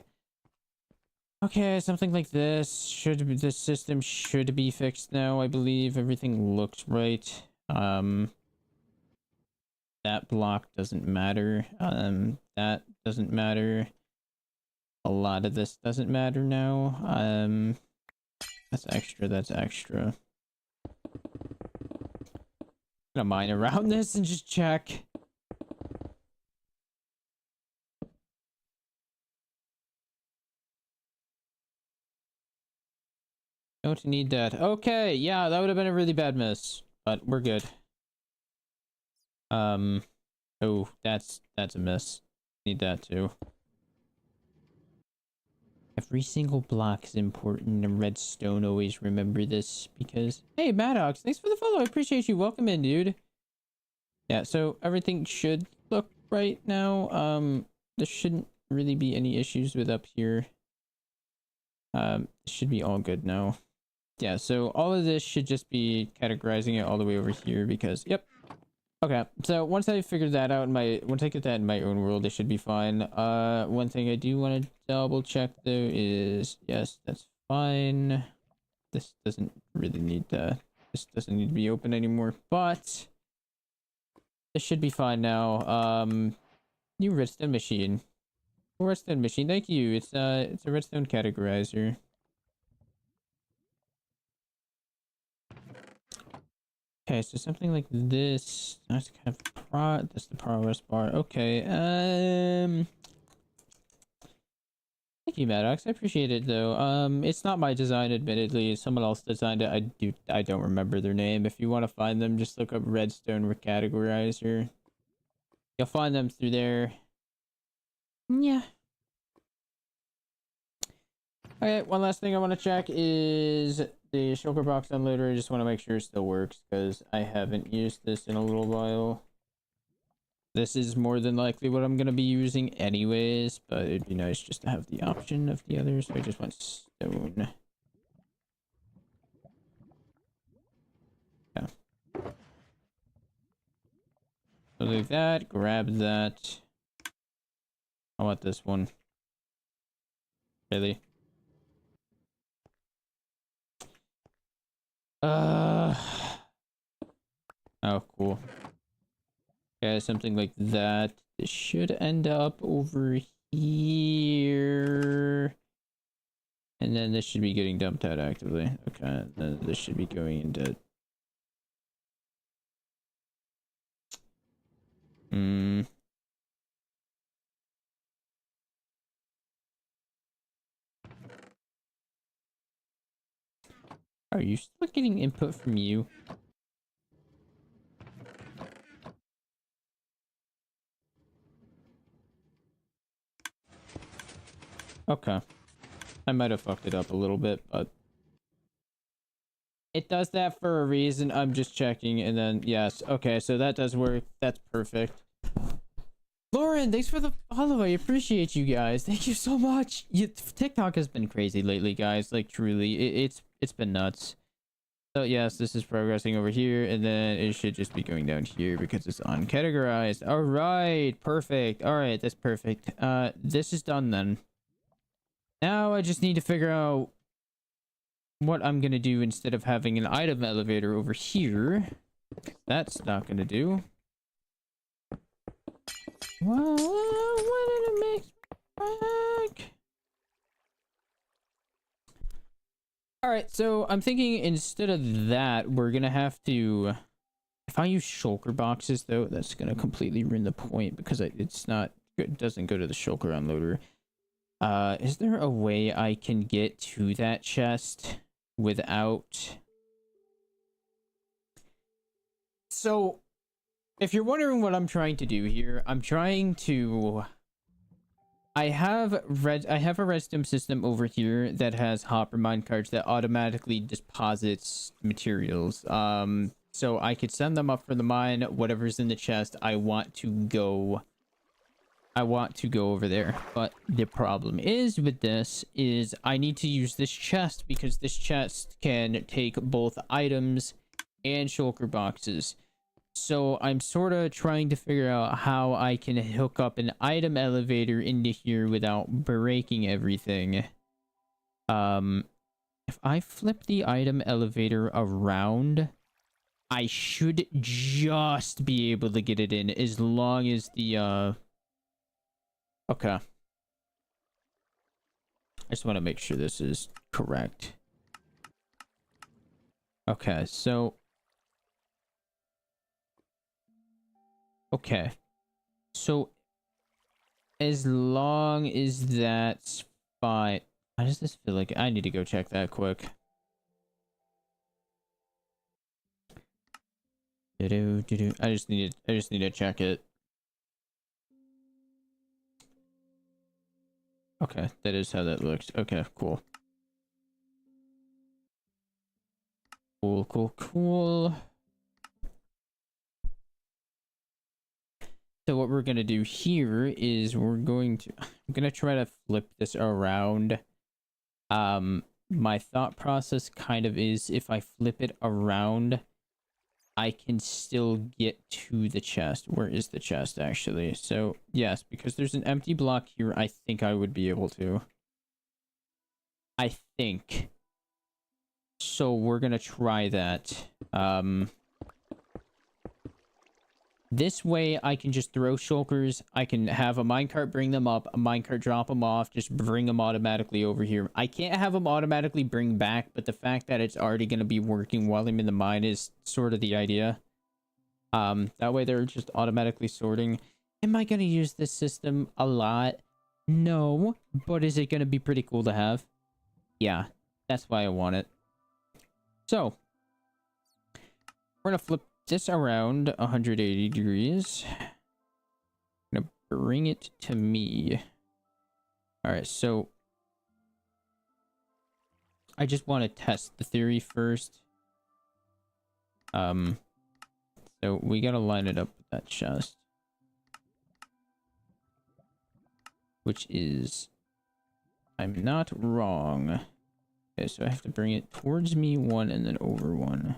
Speaker 1: Okay, something like this system should be fixed now, I believe. Everything looks right. That block doesn't matter. That doesn't matter. A lot of this doesn't matter now. That's extra, that's extra. I'm gonna mine around this and just check. Don't need that. Okay, yeah, that would have been a really bad miss, but we're good. Oh, that's a miss. Need that too. Every single block is important, and redstone always remember this because... Hey, Maddox, thanks for the follow. I appreciate you. Welcome in, dude. Yeah, so everything should look right now. There shouldn't really be any issues with up here. It should be all good now. Yeah, so all of this should just be categorizing it all the way over here because... Yep. Okay, so once I figured that out once I get that in my own world, it should be fine. One thing I do want to double check though is, yes, that's fine. This doesn't really need to, this doesn't need to be open anymore, but this should be fine now. New redstone machine. Redstone machine, thank you. It's a redstone categorizer. Okay, so something like this. That's kind of that's the progress bar. Okay, thank you, Maddox. I appreciate it though. It's not my design, admittedly. Someone else designed it. I don't remember their name. If you want to find them, just look up redstone categorizer. You'll find them through there. Yeah. Okay, one last thing I want to check is the shulker box unloader. I just want to make sure it still works because I haven't used this in a little while. This is more than likely what I'm going to be using anyways, but it'd be nice just to have the option of the others. So I just want stone. So like that, grab that. I want this one. Really? Oh, cool. Okay, something like that. This should end up over here. And then this should be getting dumped out actively. Okay, then this should be going into... Are you still getting input from you? Okay. I might have fucked it up a little bit, but... It does that for a reason. I'm just checking, and then, yes. Okay, so that does work. That's perfect. Lauren, thanks for the follow. I appreciate you guys. Thank you so much. TikTok has been crazy lately, guys. Like, truly. It's been nuts. So, yes, this is progressing over here, and then it should just be going down here because it's uncategorized. All right, perfect. All right, that's perfect. This is done then. Now I just need to figure out what I'm gonna do instead of having an item elevator over here. That's not gonna do. Well, what did it make back? Alright, so I'm thinking instead of that, we're gonna have to... If I use shulker boxes, though, that's gonna completely ruin the point because it's not... It doesn't go to the shulker unloader. Is there a way I can get to that chest without... So, if you're wondering what I'm trying to do here, I'm trying to... I have a redstone system over here that has hopper minecarts that automatically deposits materials. So I could send them up for the mine, whatever's in the chest. I want to go over there. But the problem is with this is I need to use this chest because this chest can take both items and shulker boxes. So I'm sort of trying to figure out how I can hook up an item elevator into here without breaking everything. If I flip the item elevator around, I should just be able to get it in as long as the, Okay. I just want to make sure this is correct. Okay, so... Okay. So, as long as that's fine... Why does this feel like... I need to go check that quick. I just need to check it. Okay, that is how that looks. Okay, cool. Cool. So what we're gonna do here is I'm gonna try to flip this around. My thought process kind of is if I flip it around, I can still get to the chest. Where is the chest actually? So yes, because there's an empty block here, I think I would be able to. I think. So we're gonna try that. This way I can just throw shulkers. I can have a minecart bring them up, a minecart drop them off, just bring them automatically over here. I can't have them automatically bring back, but the fact that it's already going to be working while I'm in the mine is sort of the idea. That way they're just automatically sorting. Am I going to use this system a lot? No, but is it going to be pretty cool to have? Yeah, that's why I want it. So, we're going to flip this around 180 degrees. I'm gonna bring it to me. All right, so I just want to test the theory first. So we gotta line it up with that chest, which is, I'm not wrong. Okay, so I have to bring it towards me one and then over one.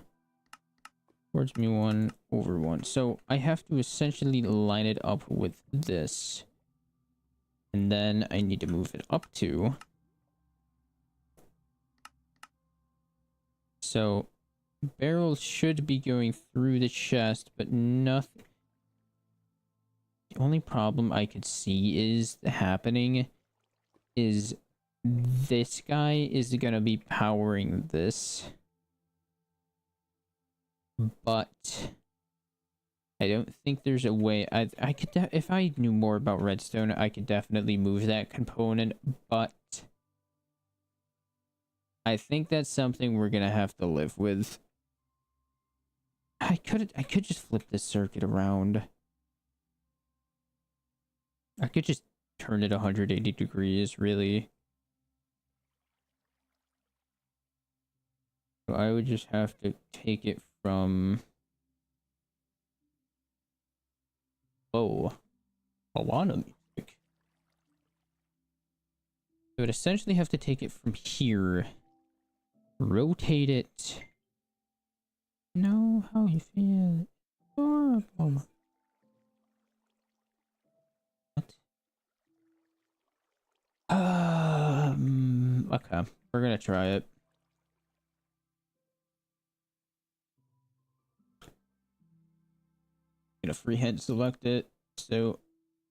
Speaker 1: towards me 1 over 1. So I have to essentially line it up with this. And then I need to move it up 2. So barrel should be going through the chest, but nothing. The only problem I could see is happening is this guy is gonna be powering this. But I don't think there's a way. I could if I knew more about redstone, I could definitely move that component, but I think that's something we're gonna have to live with. I could just flip this circuit around. I could just turn it 180 degrees, really. So I would just have to take it from... Oh. Alana music. I would essentially have to take it from here. Rotate it. Know how you feel. Horrible. What? Okay. We're gonna try it. Gonna freehand select it. So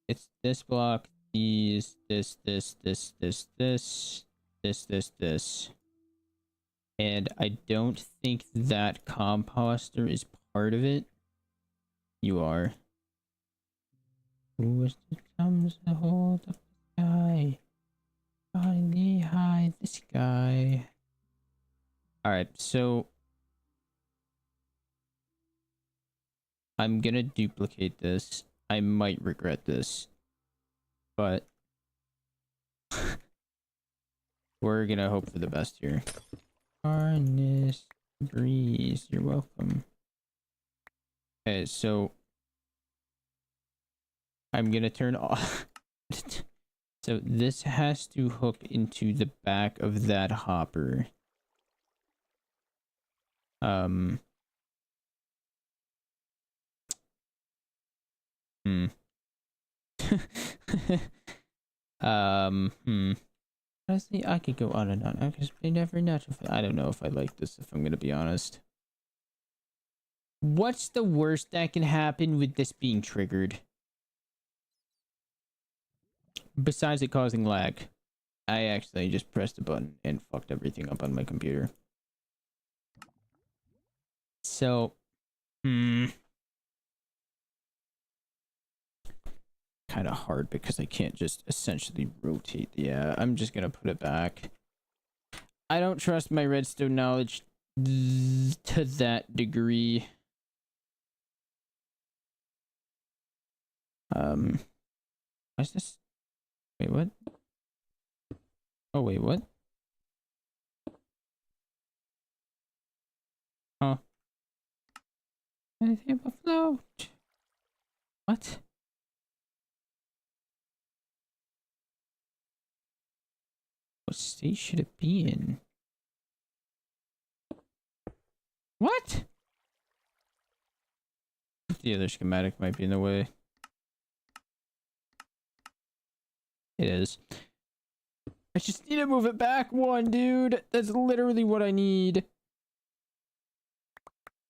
Speaker 1: it's this block, these, this, and I don't think that composter is part of it. You are. Who was the thumbs to hold up the sky? Finally hide the sky. Alright, so I'm gonna duplicate this. I might regret this, but we're gonna hope for the best here. Harness breeze, you're welcome. Okay, so I'm gonna turn off. So this has to hook into the back of that hopper. Honestly, I could go on and on. I could be never natural. I don't know if I like this, if I'm gonna be honest. What's the worst that can happen with this being triggered? Besides it causing lag. I actually just pressed a button and fucked everything up on my computer. So, kind of hard because I can't just essentially rotate. Yeah, I'm just gonna put it back. I don't trust my redstone knowledge to that degree. What's this? Wait, what? Oh, wait, what? Huh? Anything but float? What? What state should it be in? What? The other schematic might be in the way. It is. I just need to move it back 1, dude. That's literally what I need.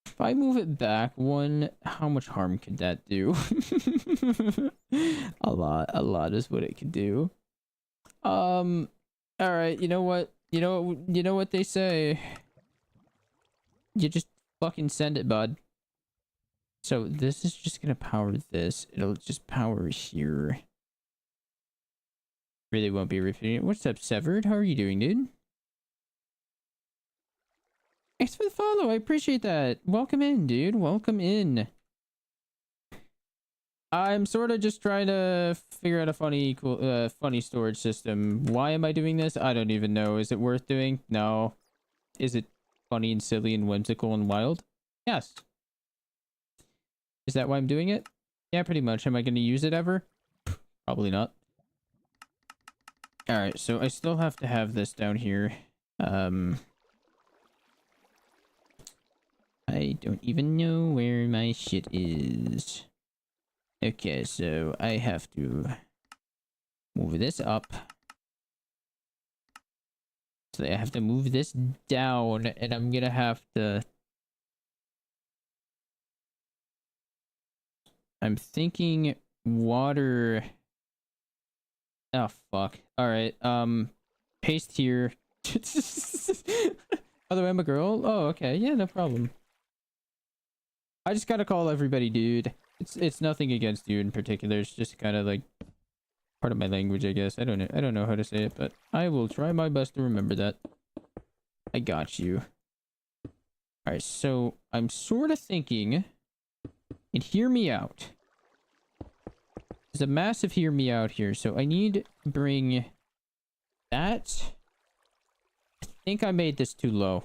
Speaker 1: If I move it back 1, how much harm could that do? A lot is what it could do. All right, you know what? You know what they say. You just fucking send it, bud. So this is just gonna power this. It'll just power here. Really won't be repeating it. What's up, Severed? How are you doing, dude? Thanks for the follow. I appreciate that. Welcome in, dude. Welcome in. I'm sort of just trying to figure out a funny storage system. Why am I doing this? I don't even know. Is it worth doing? No. Is it funny and silly and whimsical and wild? Yes. Is that why I'm doing it? Yeah, pretty much. Am I going to use it ever? Probably not. Alright, so I still have to have this down here. I I don't even know where my shit is. Okay, so I have to move this up. So I have to move this down, and I'm gonna have to... I'm thinking water... Oh, fuck. Alright, paste here. By the way, I'm a girl? Oh, okay. Yeah, no problem. I just gotta call everybody dude. It's nothing against you in particular. It's just kind of like part of my language, I guess. I don't know how to say it, but I will try my best to remember that. I got you. Alright, so I'm sort of thinking, and hear me out. There's a massive hear me out here, so I need to bring that. I think I made this too low.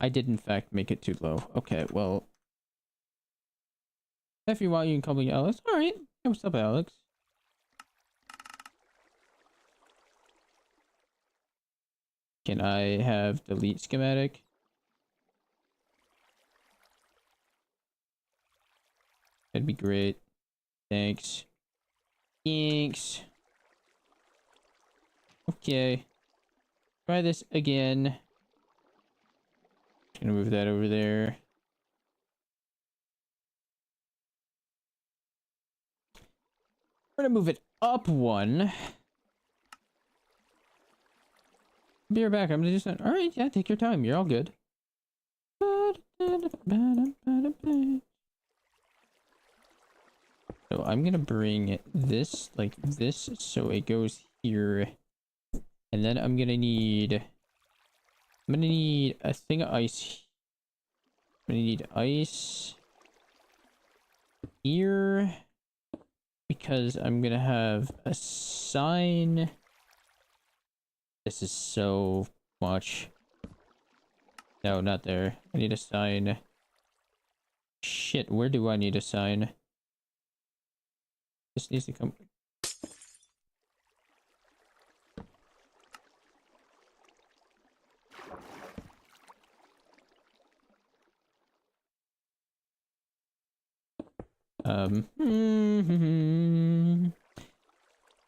Speaker 1: I did in fact make it too low. Okay, well, if you want, you can call me Alex. Alright. Hey, what's up, Alex? Can I have delete schematic? That'd be great. Thanks. Thanks. Okay. Try this again. Gonna move that over there. We're gonna move it up one. Be right back. I'm gonna do something. Alright, yeah, take your time. You're all good. So I'm gonna bring this like this so it goes here. And then I'm gonna need a thing of ice. I'm gonna need ice here because I'm gonna have a sign. This is so much. No, not there. I need a sign. Shit, where do I need a sign? This needs to come.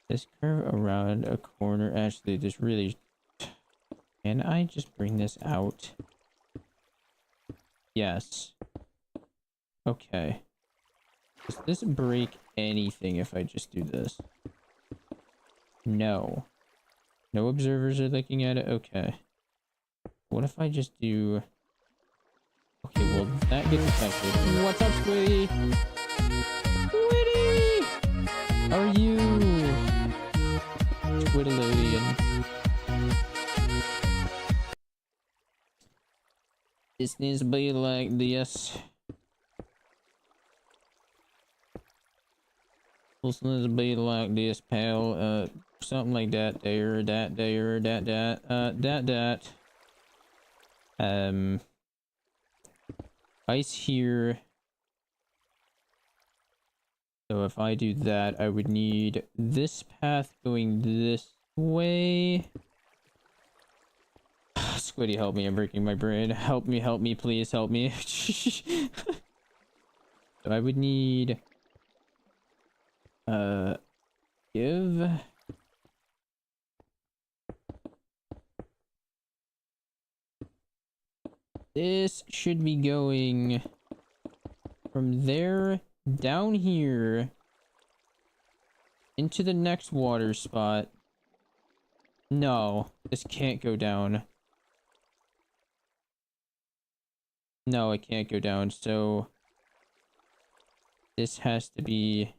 Speaker 1: This curve around a corner. Actually, this really... Can I just bring this out? Yes. Okay. Does this break anything if I just do this? No. No observers are looking at it? Okay. What if I just do... Okay, well, that gets affected. What's up, Squiddy? Squiddy! How are you? Squidalodian. This needs to be like this. This needs to be like this, pal. Something like that there, that there, that. Ice here. So if I do that, I would need this path going this way. Squiddy, help me. I'm breaking my brain. Help me, please help me. So I would need... give... This should be going from there down here into the next water spot. No, this can't go down. No, it can't go down, so this has to be...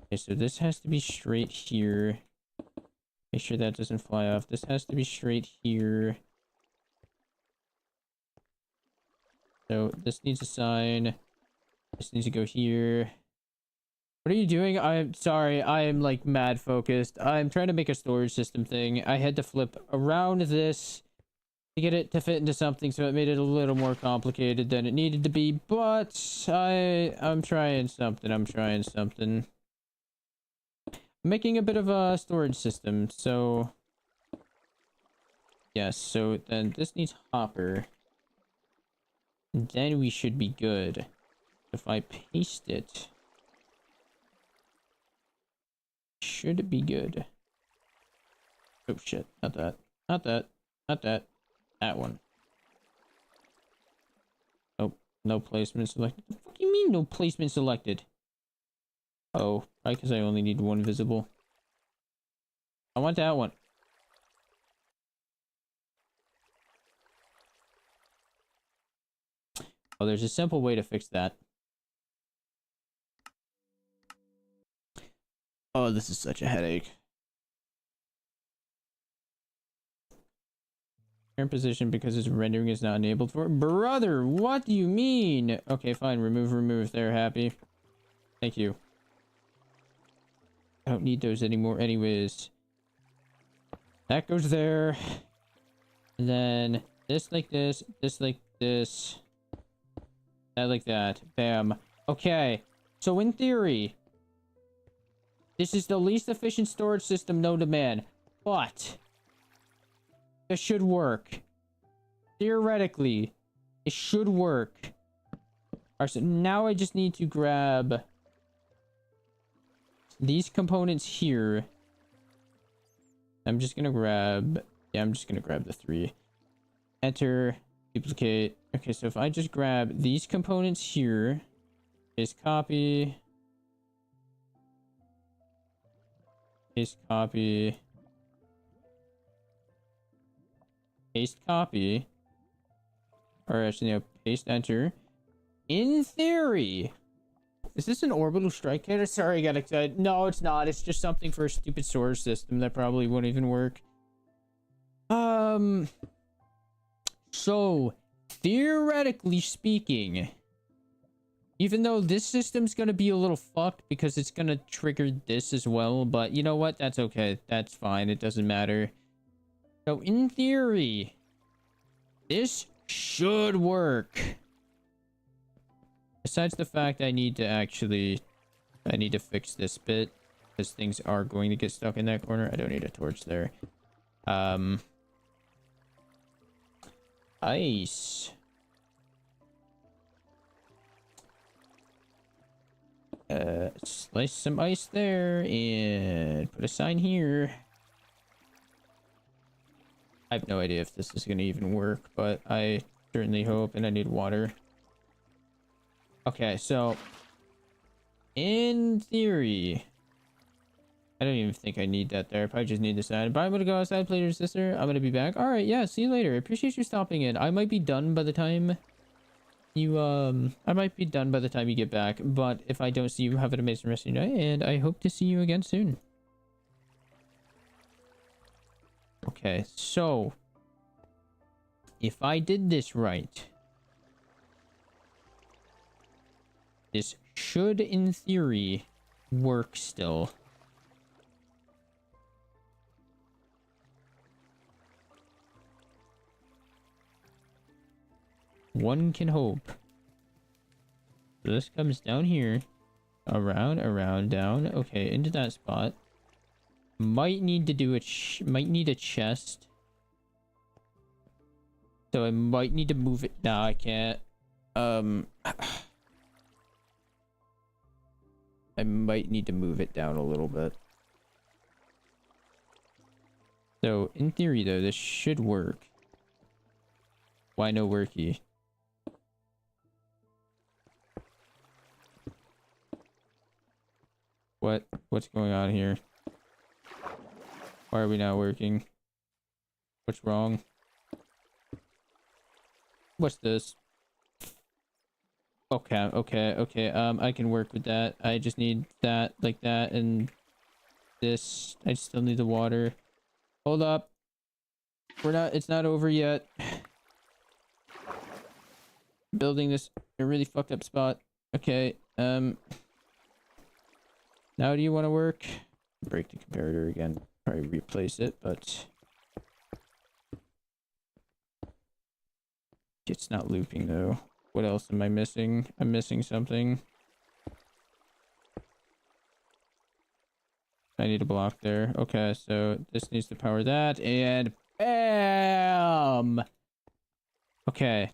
Speaker 1: Okay, so this has to be straight here. Make sure that doesn't fly off. This has to be straight here. So this needs a sign. This needs to go here. What are you doing? I'm sorry. I am like mad focused. I'm trying to make a storage system thing. I had to flip around this to get it to fit into something, so it made it a little more complicated than it needed to be. But I'm trying something. I'm making a bit of a storage system. So yes. So then this needs hopper. then we should be good. If I paste it, should be good. Oh shit, not that. Not that. Not that. That one. Nope. No placement selected. What the fuck do you mean no placement selected? Oh, right, because I only need one visible. I want that one. Oh, there's a simple way to fix that. Oh, this is such a headache. Current position because its rendering is not enabled for brother. What do you mean? Okay, fine. Remove. They're happy. Thank you. I don't need those anymore anyways. That goes there. And then this like this like this. That like that. Bam. Okay. So in theory, this is the least efficient storage system known to man. But it should work. Theoretically, it should work. Alright, so now I just need to grab these components here. I'm just gonna grab... Yeah, I'm just gonna grab the 3. Enter. Duplicate. Okay, so if I just grab these components here, paste copy, paste copy, paste copy, or actually, no, paste enter. In theory, is this an orbital strike cannon? Sorry, I got excited. No, it's not. It's just something for a stupid storage system that probably won't even work. So, theoretically speaking, even though this system's gonna be a little fucked because it's gonna trigger this as well, but you know what? That's okay. That's fine. It doesn't matter. So, in theory, this should work. Besides the fact I need to fix this bit because things are going to get stuck in that corner. I don't need a torch there. Ice. Slice some ice there and put a sign here. I have no idea if this is going to even work, but I certainly hope, and I need water. Okay, so in theory, I don't even think I need that there. I probably just need the sign. But I'm gonna go outside, play your sister. I'm gonna be back. All right, yeah. See you later. Appreciate you stopping in. I might be done by the time you get back. But if I don't see you, have an amazing rest of your night, and I hope to see you again soon. Okay, so if I did this right, this should, in theory, work still. One can hope. So this comes down here. Around, down. Okay, into that spot. Might need to do might need a chest. So I might need to move it. No, I can't. I might need to move it down a little bit. So, in theory though, this should work. Why no worky? What's going on here? Why are we not working? What's wrong? What's this? Okay. I can work with that. I just need that, like that, and this. I still need the water. Hold up. It's not over yet. Building this a really fucked up spot. Okay, now do you want to work? Break the comparator again. Probably replace it, but it's not looping though. What else am I missing? I'm missing something. I need a block there. Okay, so this needs to power that, and BAM! Okay.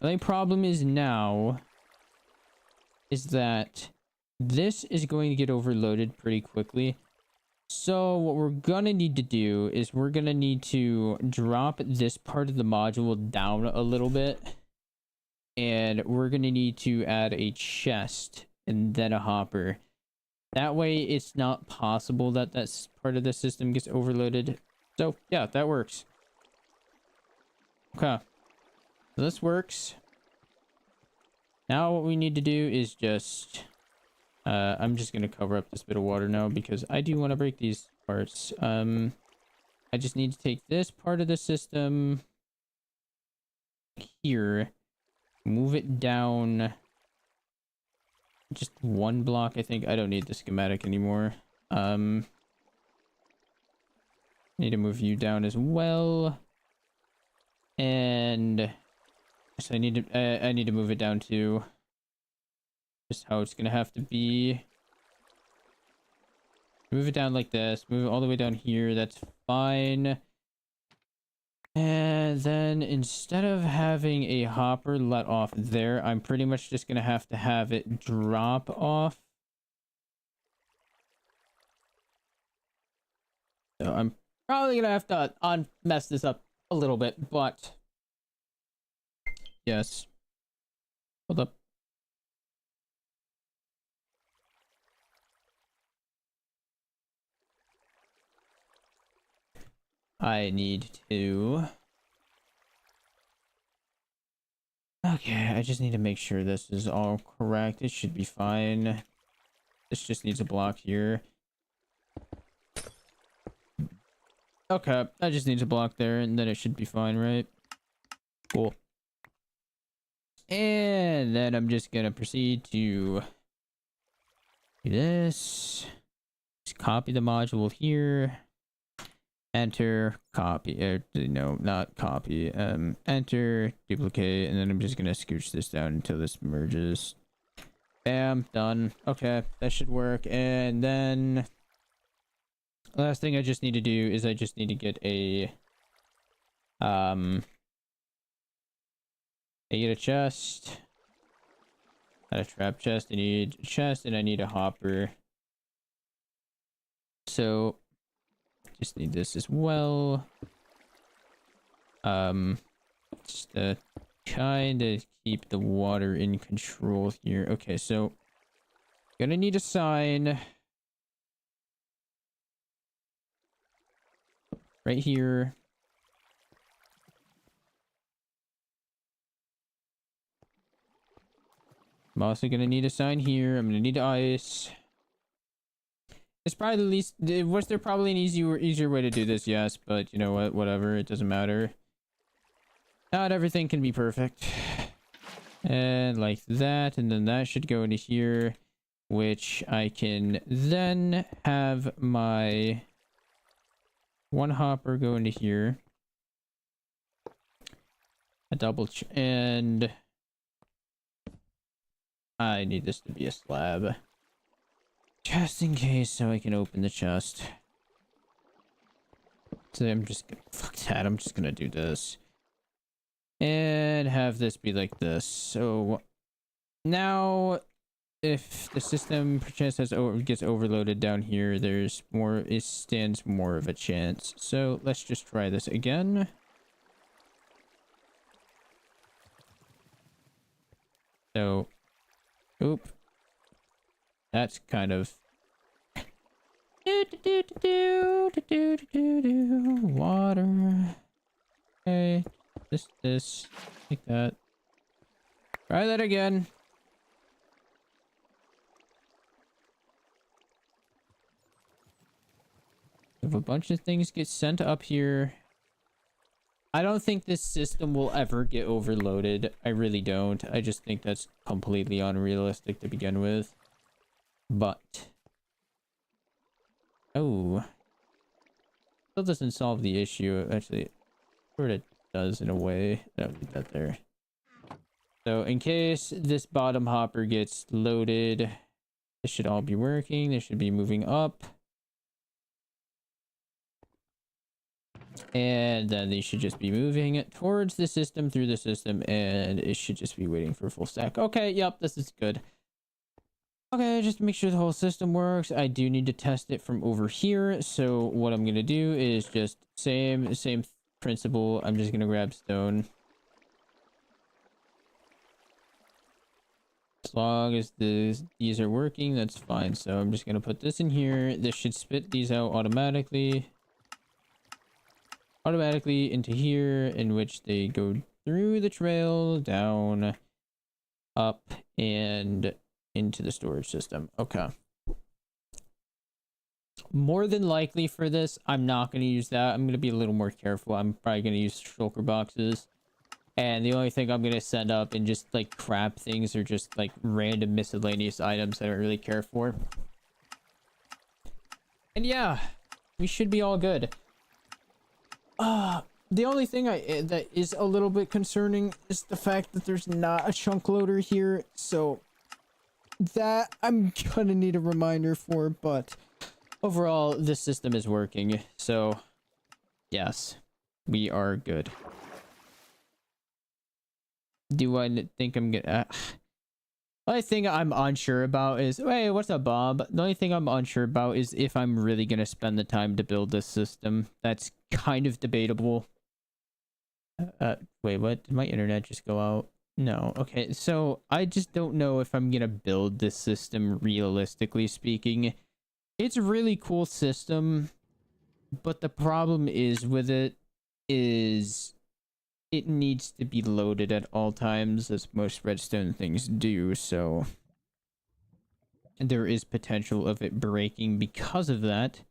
Speaker 1: The only problem is now is that this is going to get overloaded pretty quickly. So what we're gonna need to do is we're gonna need to drop this part of the module down a little bit. And we're gonna need to add a chest and then a hopper. That way it's not possible that that part of the system gets overloaded. So yeah, that works. Okay. So this works. Now what we need to do is just... I'm just gonna cover up this bit of water now because I do want to break these parts. I just need to take this part of the system here, move it down just one block, I think. I don't need the schematic anymore. Need to move you down as well. And so I need to move it down too. Just how it's gonna have to be. Move it down like this. Move it all the way down here. That's fine. And then instead of having a hopper let off there, I'm pretty much just gonna have it drop off. So I'm probably gonna have to mess this up a little bit, but yes. Hold up. I need to... Okay, I just need to make sure this is all correct. It should be fine. This just needs a block here. Okay, I just need a block there and then it should be fine, right? Cool. And then I'm just gonna proceed to do this. Just copy the module here. Enter, copy, no, not copy, enter, duplicate, and then I'm just gonna scooch this down until this merges. Bam, done. Okay, that should work. And then last thing I just need to do is I just need to get a I get a chest, not a trap chest. I need a chest and I need a hopper. So just need this as well. Just trying to keep the water in control here. Okay, so gonna need a sign right here. I'm also gonna need a sign here. I'm gonna need ice. It's probably the least... Was there probably an easier way to do this? Yes, but you know what? Whatever. It doesn't matter. Not everything can be perfect. And like that. And then that should go into here. Which I can then have my one hopper go into here. A double... And I need this to be a slab. Just in case, so I can open the chest. So I'm just gonna... Fuck that, I'm just gonna do this. And have this be like this. So... Now... If the system perchance gets overloaded down here, there's more... It stands more of a chance. So let's just try this again. So... Oop. That's kind of... Water. Okay. This. Like that. Try that again. If a bunch of things get sent up here... I don't think this system will ever get overloaded. I really don't. I just think that's completely unrealistic to begin with. But... Oh. Still doesn't solve the issue. Actually, sort of does in a way. I'll leave that there. So in case this bottom hopper gets loaded, this should all be working. This should be moving up. And then they should just be moving it towards the system, through the system, and it should just be waiting for a full stack. Okay, yep, this is good. Okay, just to make sure the whole system works, I do need to test it from over here. So what I'm gonna do is just same principle. I'm just gonna grab stone. As long as these are working, that's fine. So I'm just gonna put this in here. This should spit these out automatically into here, in which they go through the trail, down, up, and into the storage system. Okay. More than likely for this, I'm not going to use that. I'm going to be a little more careful. I'm probably going to use shulker boxes. And the only thing I'm going to send up and just like crap things are just like random miscellaneous items that I don't really care for. And yeah, we should be all good. The only thing that is a little bit concerning is the fact that there's not a chunk loader here. So that I'm gonna need a reminder for, but overall this system is working. So yes, we are good. Do I think I'm gonna... The only thing I'm unsure about is... Hey, what's up, Bob? The only thing I'm unsure about is if I'm really gonna spend the time to build this system. That's kind of debatable. Wait, what? Did my internet just go out? No. Okay, so I just don't know if I'm gonna build this system realistically speaking. It's a really cool system, but the problem is with it is it needs to be loaded at all times, as most redstone things do, so there is potential of it breaking because of that.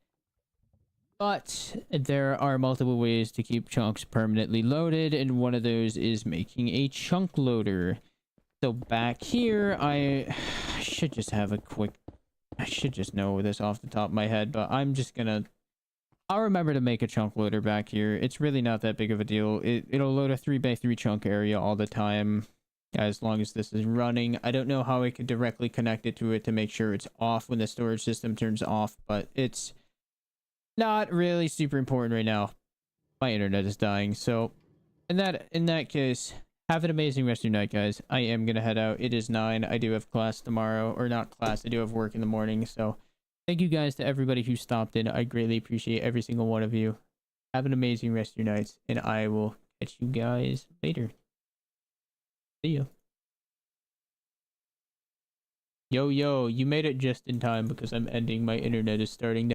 Speaker 1: But there are multiple ways to keep chunks permanently loaded, and one of those is making a chunk loader. So back here, I should just have a quick... I should just know this off the top of my head, but I'm just gonna... I'll remember to make a chunk loader back here. It's really not that big of a deal. It'll load a 3x3 chunk area all the time, as long as this is running. I don't know how I could directly connect it to make sure it's off when the storage system turns off, but it's not really super important right now. My internet is dying, so in that case, have an amazing rest of your night, guys. I am gonna head out. It is 9. I do have class tomorrow, or not class. I do have work in the morning, so thank you guys to everybody who stopped in. I greatly appreciate every single one of you. Have an amazing rest of your nights, and I will catch you guys later. See ya. Yo, you made it just in time because I'm ending. My internet is starting to